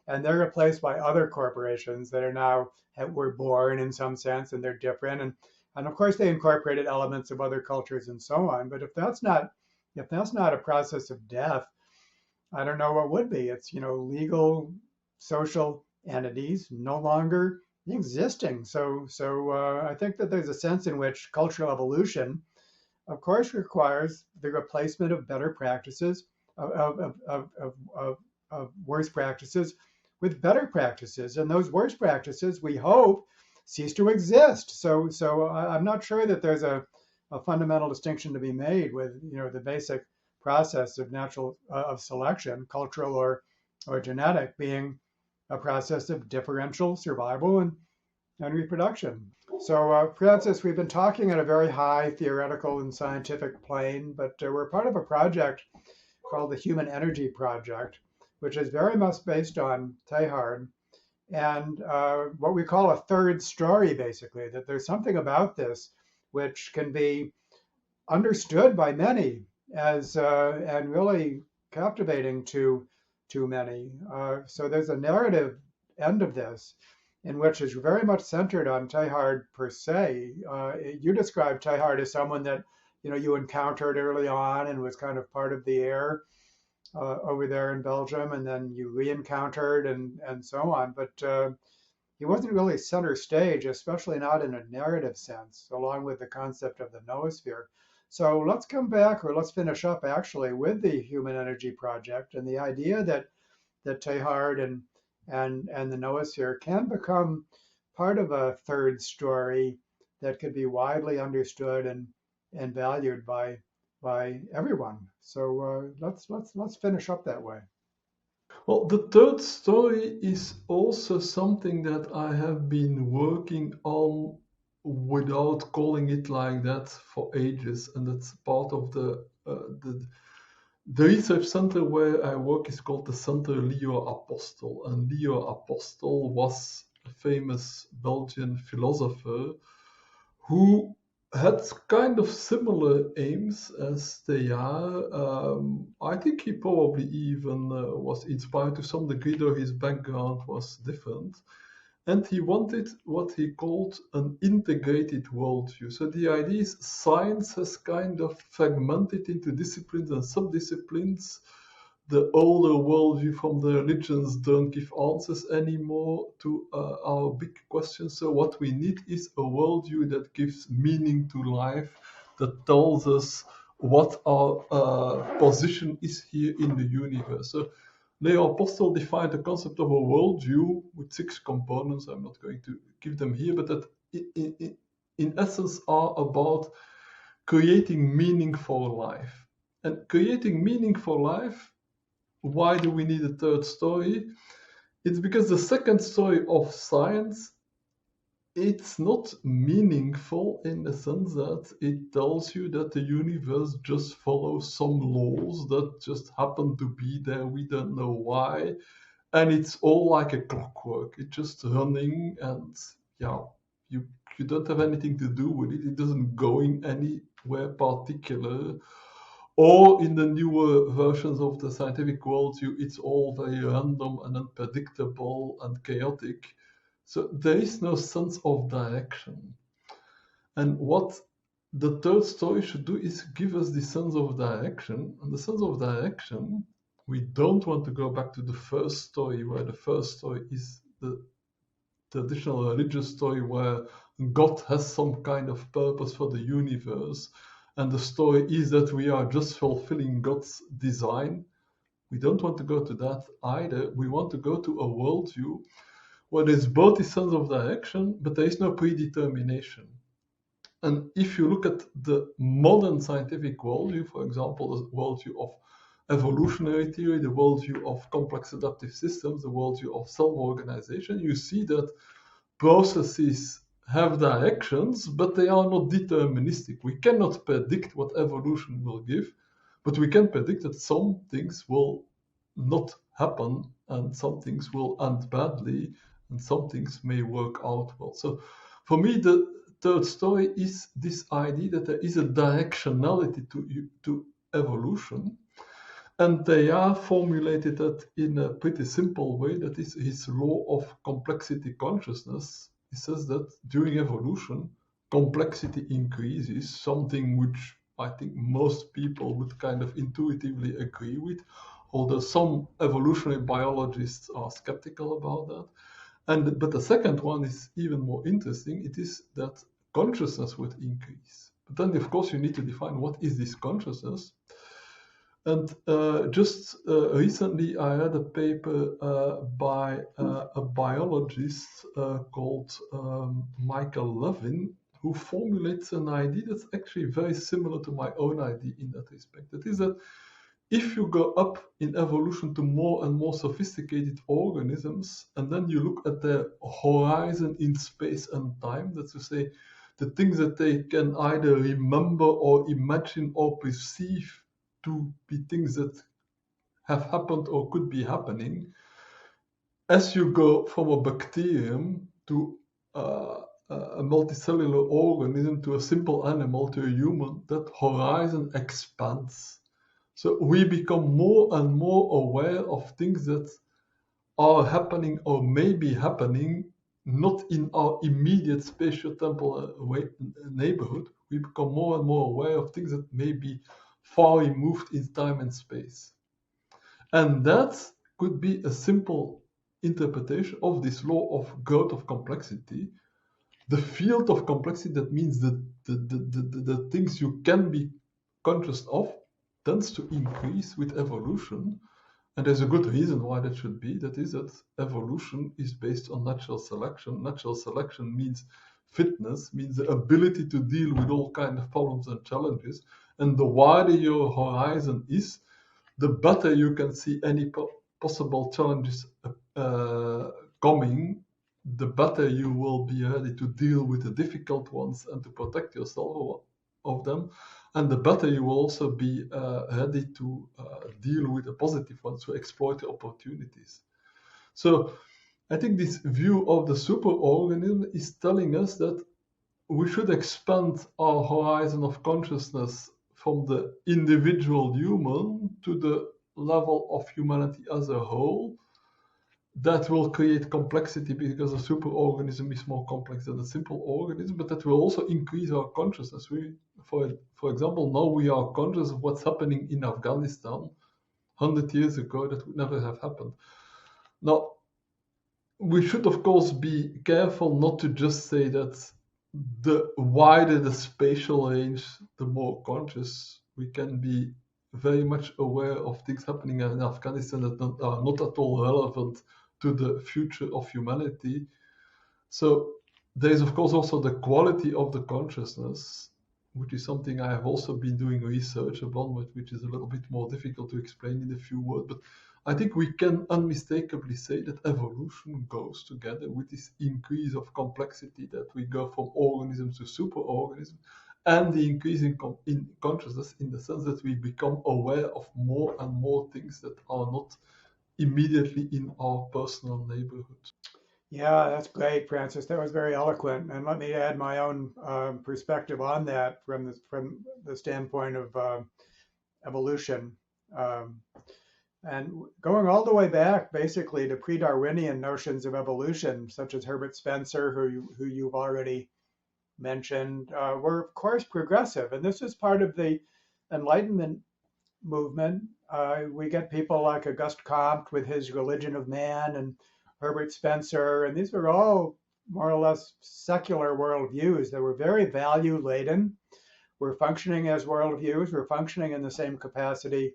And they're replaced by other corporations that are now were born in some sense, and they're different. And of course they incorporated elements of other cultures and so on. But if that's not a process of death, I don't know what would be. It's legal, social entities no longer existing. So I think that there's a sense in which cultural evolution, of course, requires the replacement of better practices, of worse practices, with better practices, and those worse practices, we hope, cease to exist. So I'm not sure that there's a fundamental distinction to be made with the basic process of of selection, cultural or genetic, being a process of differential survival and reproduction. So, Francis, we've been talking at a very high theoretical and scientific plane, but we're part of a project called the Human Energy Project, which is very much based on Teilhard and what we call a third story, basically, that there's something about this which can be understood by many as and really captivating to many. So there's a narrative end of this in which is very much centered on Teilhard per se. You described Teilhard as someone that you encountered early on and was kind of part of the air over there in Belgium, and then you re-encountered and so on. But he wasn't really center stage, especially not in a narrative sense, along with the concept of the noosphere. So let's come back, or let's finish up actually with the Human Energy Project and the idea that Teilhard and the noosphere can become part of a third story that could be widely understood and valued by everyone. So let's finish up that way. Well, the third story is also something that I have been working on without calling it like that for ages, and that's part of the research center where I work is called the Center Leo Apostel, and Leo Apostel was a famous Belgian philosopher who had kind of similar aims as they are. I think he probably even was inspired to some degree, though his background was different. And he wanted what he called an integrated worldview. So the idea is science has kind of fragmented into disciplines and subdisciplines. The older worldview from the religions don't give answers anymore to our big questions. So what we need is a worldview that gives meaning to life, that tells us what our position is here in the universe. So Leo Apostel defined the concept of a worldview with 6 components. I'm not going to give them here, but that in essence are about creating meaning for life. And creating meaning for life, why do we need a third story? It's because the second story of science, it's not meaningful in the sense that it tells you that the universe just follows some laws that just happen to be there. We don't know why. And it's all like a clockwork. It's just running, and yeah, you don't have anything to do with it. It doesn't go in anywhere particular. Or in the newer versions of the scientific worldview, it's all very random and unpredictable and chaotic. So there is no sense of direction. And what the third story should do is give us the sense of direction. And the sense of direction, we don't want to go back to the first story, where the first story is the traditional religious story where God has some kind of purpose for the universe. And the story is that we are just fulfilling God's design. We don't want to go to that either. We want to go to a worldview where there's both a sense of direction, but there is no predetermination. And if you look at the modern scientific worldview, for example, the worldview of evolutionary theory, the worldview of complex adaptive systems, the worldview of self-organization, you see that processes have directions, but they are not deterministic. We cannot predict what evolution will give, but we can predict that some things will not happen and some things will end badly and some things may work out well. So for me, the third story is this idea that there is a directionality to evolution. And they are formulated that in a pretty simple way. That is his law of complexity consciousness. He says that during evolution, complexity increases, something which I think most people would kind of intuitively agree with, although some evolutionary biologists are skeptical about that. But the second one is even more interesting. It is that consciousness would increase. But then, of course, you need to define what is this consciousness. And just recently, I read a paper by a biologist called Michael Levin, who formulates an idea that's actually very similar to my own idea in that respect. That is that if you go up in evolution to more and more sophisticated organisms, and then you look at their horizon in space and time, that's to say, the things that they can either remember or imagine or perceive to be things that have happened or could be happening, as you go from a bacterium to a multicellular organism to a simple animal to a human, that horizon expands. So we become more and more aware of things that are happening or may be happening, not in our immediate spatio-temporal neighborhood. We become more and more aware of things that may be far removed in time and space. And that could be a simple interpretation of this law of growth of complexity. the field of complexity, that means the things you can be conscious of, tends to increase with evolution. And there's a good reason why that should be. That is that evolution is based on natural selection. Natural selection means fitness, means the ability to deal with all kinds of problems and challenges. And the wider your horizon is, the better you can see any possible challenges coming, the better you will be ready to deal with the difficult ones and to protect yourself of them. And the better you will also be ready to deal with the positive ones, to exploit the opportunities. So I think this view of the superorganism is telling us that we should expand our horizon of consciousness from the individual human to the level of humanity as a whole. That will create complexity because a superorganism is more complex than a simple organism, but that will also increase our consciousness. For example, now we are conscious of what's happening in Afghanistan. 100 years ago, that would never have happened. Now, we should, of course, be careful not to just say that the wider the spatial range, the more conscious we can be. Very much aware of things happening in Afghanistan that are not at all relevant to the future of humanity. So there is, of course, also the quality of the consciousness, which is something I have also been doing research upon, but which is a little bit more difficult to explain in a few words. But I think we can unmistakably say that evolution goes together with this increase of complexity, that we go from organisms to superorganisms, and the increase in consciousness, in the sense that we become aware of more and more things that are not immediately in our personal neighborhood. Yeah, that's great, Francis. That was very eloquent. And let me add my own perspective on that from the standpoint of evolution. Um, and going all the way back, basically, to pre-Darwinian notions of evolution, such as Herbert Spencer, who you've already mentioned, were of course progressive. And this is part of the Enlightenment movement. We get people like Auguste Comte with his Religion of Man, and Herbert Spencer, and these were all more or less secular worldviews that were very value laden. We're functioning as worldviews, we're functioning in the same capacity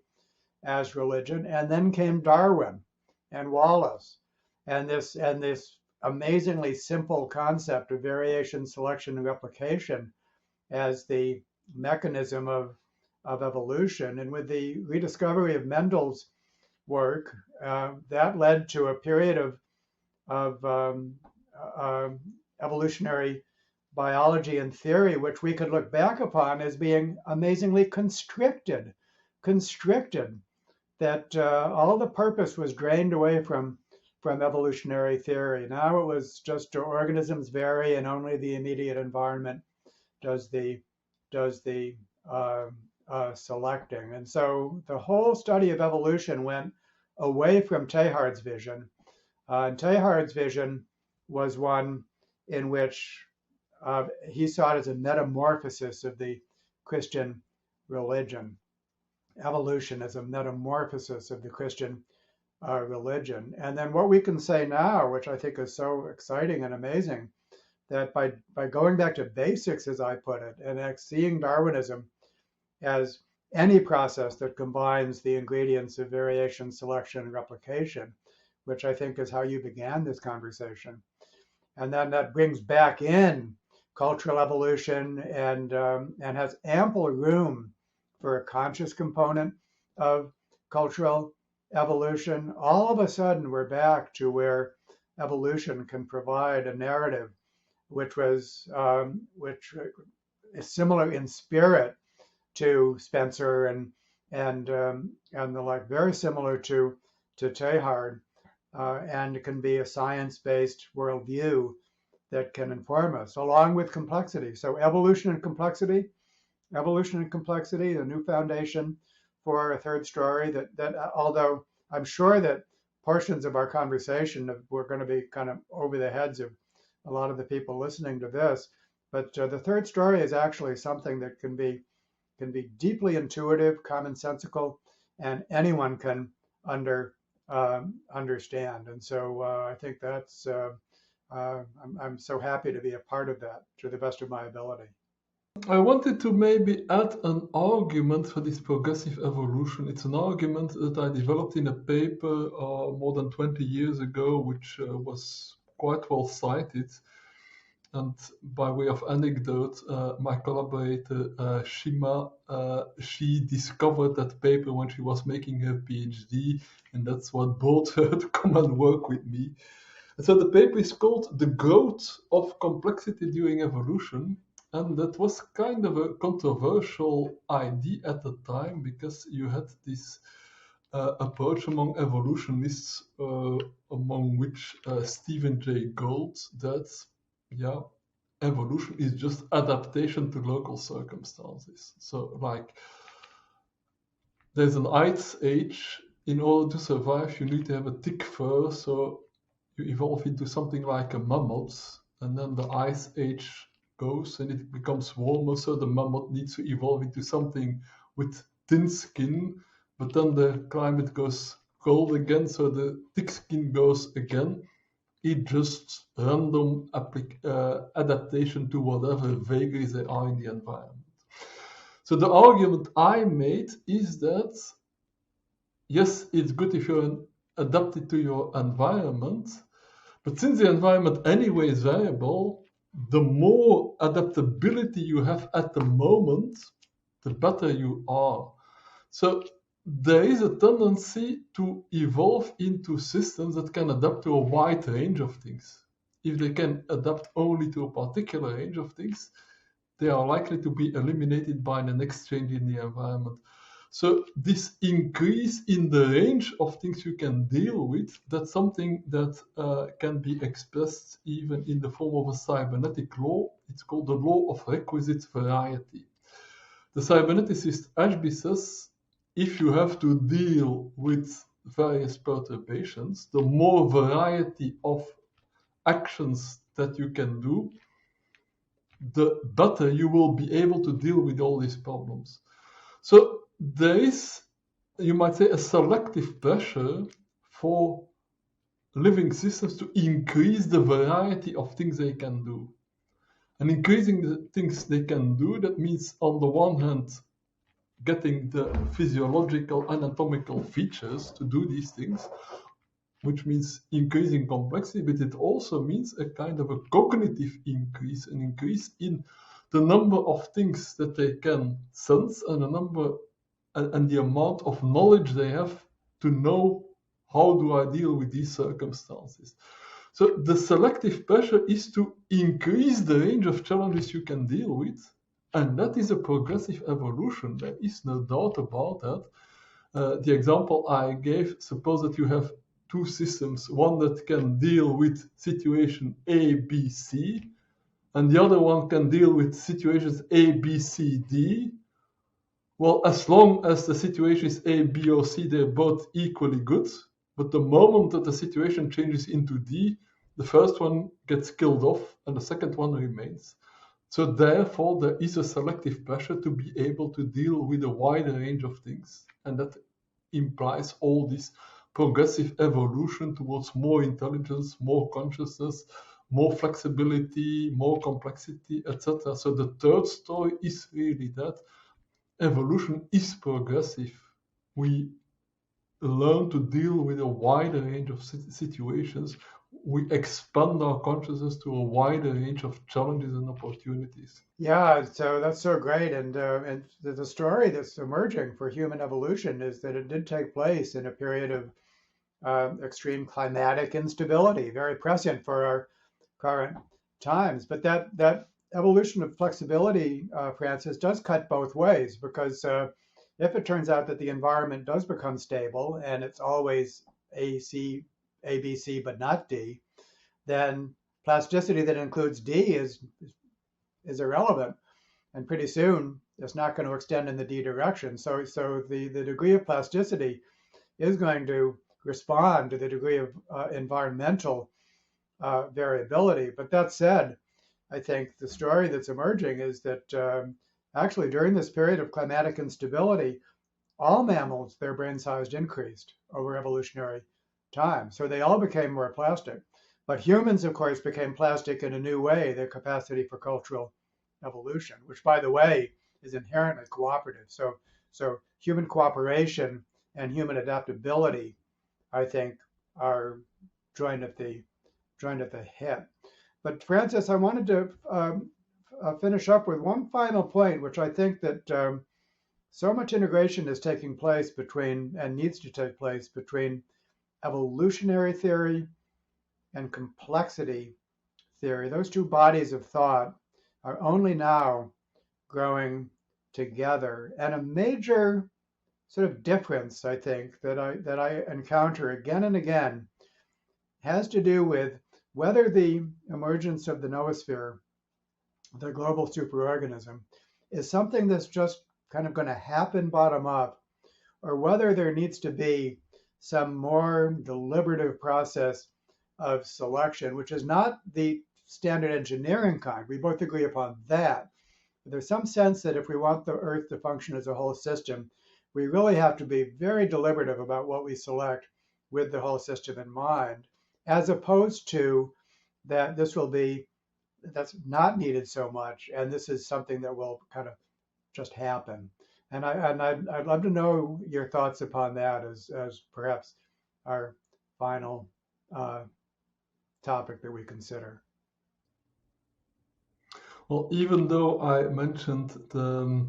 as religion. And then came Darwin and Wallace, and this amazingly simple concept of variation, selection, and replication as the mechanism of evolution. And with the rediscovery of Mendel's work, that led to a period of evolutionary biology and theory, which we could look back upon as being amazingly constricted, that all the purpose was drained away from evolutionary theory. Now it was just organisms vary and only the immediate environment does the selecting. And so the whole study of evolution went away from Teilhard's vision. And Teilhard's vision was one in which he saw it as a metamorphosis of the Christian religion. Evolution as a metamorphosis of the Christian religion. And then what we can say now, which I think is so exciting and amazing, that by going back to basics, as I put it, and seeing Darwinism as any process that combines the ingredients of variation, selection, and replication, which I think is how you began this conversation. And then that brings back in cultural evolution and has ample room for a conscious component of cultural evolution. All of a sudden, we're back to where evolution can provide a narrative which is similar in spirit to Spencer and the like, very similar to Teilhard, and it can be a science-based worldview that can inform us, along with complexity. So evolution and complexity, the new foundation for a third story. That although I'm sure that portions of our conversation were going to be kind of over the heads of a lot of the people listening to this, but the third story is actually something that can be deeply intuitive, commonsensical, and anyone can understand. And so I think that's I'm so happy to be a part of that to the best of my ability. I wanted to maybe add an argument for this progressive evolution. It's an argument that I developed in a paper more than 20 years ago, which was quite well cited. And by way of anecdote, my collaborator Shima, she discovered that paper when she was making her PhD, and that's what brought her to come and work with me. And so the paper is called "The Growth of Complexity During Evolution," and that was kind of a controversial idea at the time because you had this approach among evolutionists, among which Stephen Jay Gould, that yeah, evolution is just adaptation to local circumstances. So like there's an ice age. In order to survive, you need to have a thick fur, so you evolve into something like a mammoth, and then the ice age goes and it becomes warmer, so the mammoth needs to evolve into something with thin skin, but then the climate goes cold again, so the thick skin goes again. It just random adaptation to whatever vagaries there are in the environment. So the argument I made is that yes, it's good if you're adapted to your environment, but since the environment anyway is variable, the more adaptability you have at the moment, the better you are. So there is a tendency to evolve into systems that can adapt to a wide range of things. If they can adapt only to a particular range of things, they are likely to be eliminated by the next change in the environment. So this increase in the range of things you can deal with, that's something that can be expressed even in the form of a cybernetic law. It's called the law of requisite variety. The cyberneticist Ashby says, if you have to deal with various perturbations, the more variety of actions that you can do, the better you will be able to deal with all these problems. So there is, you might say, a selective pressure for living systems to increase the variety of things they can do. And increasing the things they can do, that means on the one hand, getting the physiological anatomical features to do these things, which means increasing complexity, but it also means a kind of a cognitive increase, an increase in the number of things that they can sense and the number and the amount of knowledge they have to know how do I deal with these circumstances. So the selective pressure is to increase the range of challenges you can deal with, and that is a progressive evolution. There is no doubt about that. The example I gave, suppose that you have two systems, one that can deal with situation A, B, C, and the other one can deal with situations A, B, C, D. Well, as long as the situation is A, B, or C, they're both equally good. But the moment that the situation changes into D, the first one gets killed off and the second one remains. So therefore, there is a selective pressure to be able to deal with a wider range of things. And that implies all this progressive evolution towards more intelligence, more consciousness, more flexibility, more complexity, etc. So the third story is really that evolution is progressive. We learn to deal with a wider range of situations. We expand our consciousness to a wider range of challenges and opportunities. Yeah, so that's so great. And the story that's emerging for human evolution is that it did take place in a period of extreme climatic instability, very prescient for our current times. But that evolution of flexibility, Francis, does cut both ways because if it turns out that the environment does become stable and it's always A, B, C, but not D, then plasticity that includes D is irrelevant, and pretty soon it's not going to extend in the D direction. So the degree of plasticity is going to respond to the degree of environmental variability. But that said, I think the story that's emerging is that actually during this period of climatic instability, all mammals, their brain size increased over evolutionary time. So they all became more plastic. But humans, of course, became plastic in a new way, their capacity for cultural evolution, which, by the way, is inherently cooperative. So human cooperation and human adaptability, I think, are joined at the hip. But Francis, I wanted to finish up with one final point, which I think that so much integration is taking place between and needs to take place between evolutionary theory and complexity theory. Those two bodies of thought are only now growing together. And a major sort of difference, I think, that I encounter again and again has to do with whether the emergence of the noosphere, the global superorganism, is something that's just kind of going to happen bottom up, or whether there needs to be some more deliberative process of selection, which is not the standard engineering kind. We both agree upon that. But there's some sense that if we want the Earth to function as a whole system, we really have to be very deliberative about what we select with the whole system in mind, as opposed to that that's not needed so much, and this is something that will kind of just happen. And I'd love to know your thoughts upon that as perhaps our final topic that we consider. Well, even though I mentioned the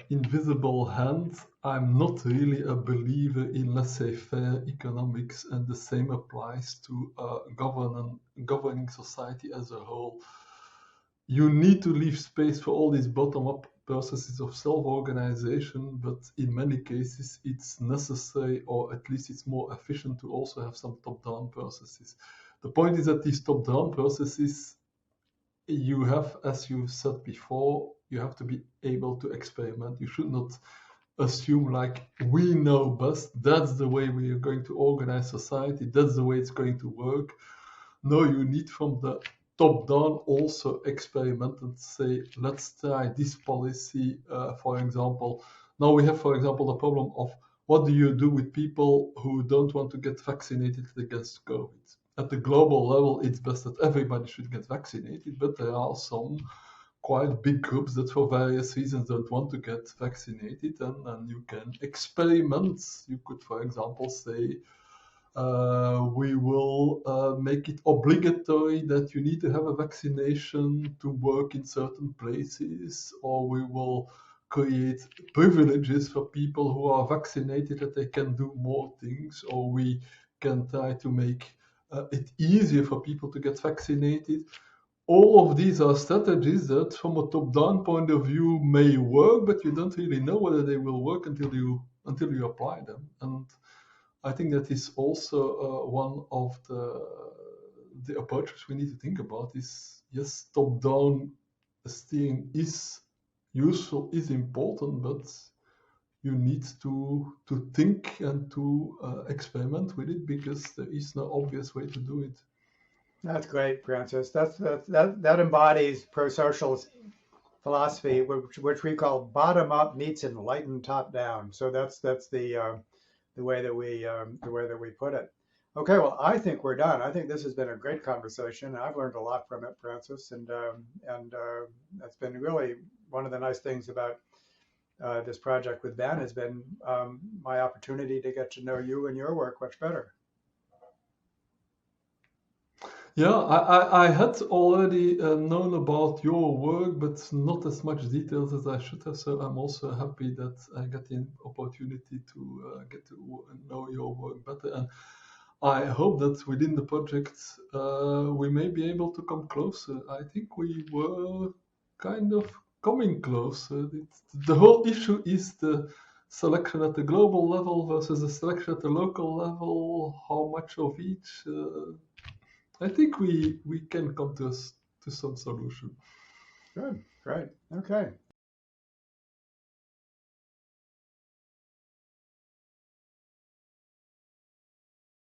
invisible hand, I'm not really a believer in laissez-faire economics, and the same applies to governing society as a whole. You need to leave space for all these bottom-up processes of self-organization, but in many cases it's necessary, or at least it's more efficient, to also have some top-down processes. The point is that these top-down processes, you have, as you said before, you have to be able to experiment. You should not assume like we know best, that's the way we are going to organize society, that's the way it's going to work. No, you need from the top down also experiment and say, let's try this policy. For example, now we have, for example, the problem of what do you do with people who don't want to get vaccinated against COVID? At the global level, it's best that everybody should get vaccinated, but there are some quite big groups that for various reasons don't want to get vaccinated, and you can experiment. You could, for example, say, we will make it obligatory that you need to have a vaccination to work in certain places, or we will create privileges for people who are vaccinated that they can do more things, or we can try to make it easier for people to get vaccinated. All of these are strategies that from a top-down point of view may work, but you don't really know whether they will work until you apply them. And I think that is also one of the approaches we need to think about is, yes, top-down steering is useful, is important, but you need to think and to experiment with it, because there is no obvious way to do it. That's great, Francis. That embodies pro-social philosophy, which we call bottom up meets enlightened top down. So that's the way that we put it. Okay, well, I think we're done. I think this has been a great conversation. I've learned a lot from it, Francis, and that's been really one of the nice things about this project with Ben has been my opportunity to get to know you and your work much better. Yeah, I had already known about your work, but not as much details as I should have. So I'm also happy that I got the opportunity to get to know your work better. And I hope that within the project we may be able to come closer. I think we were kind of coming closer. The whole issue is the selection at the global level versus the selection at the local level. How much of each? I think we can come to some solution. Good, great. Okay.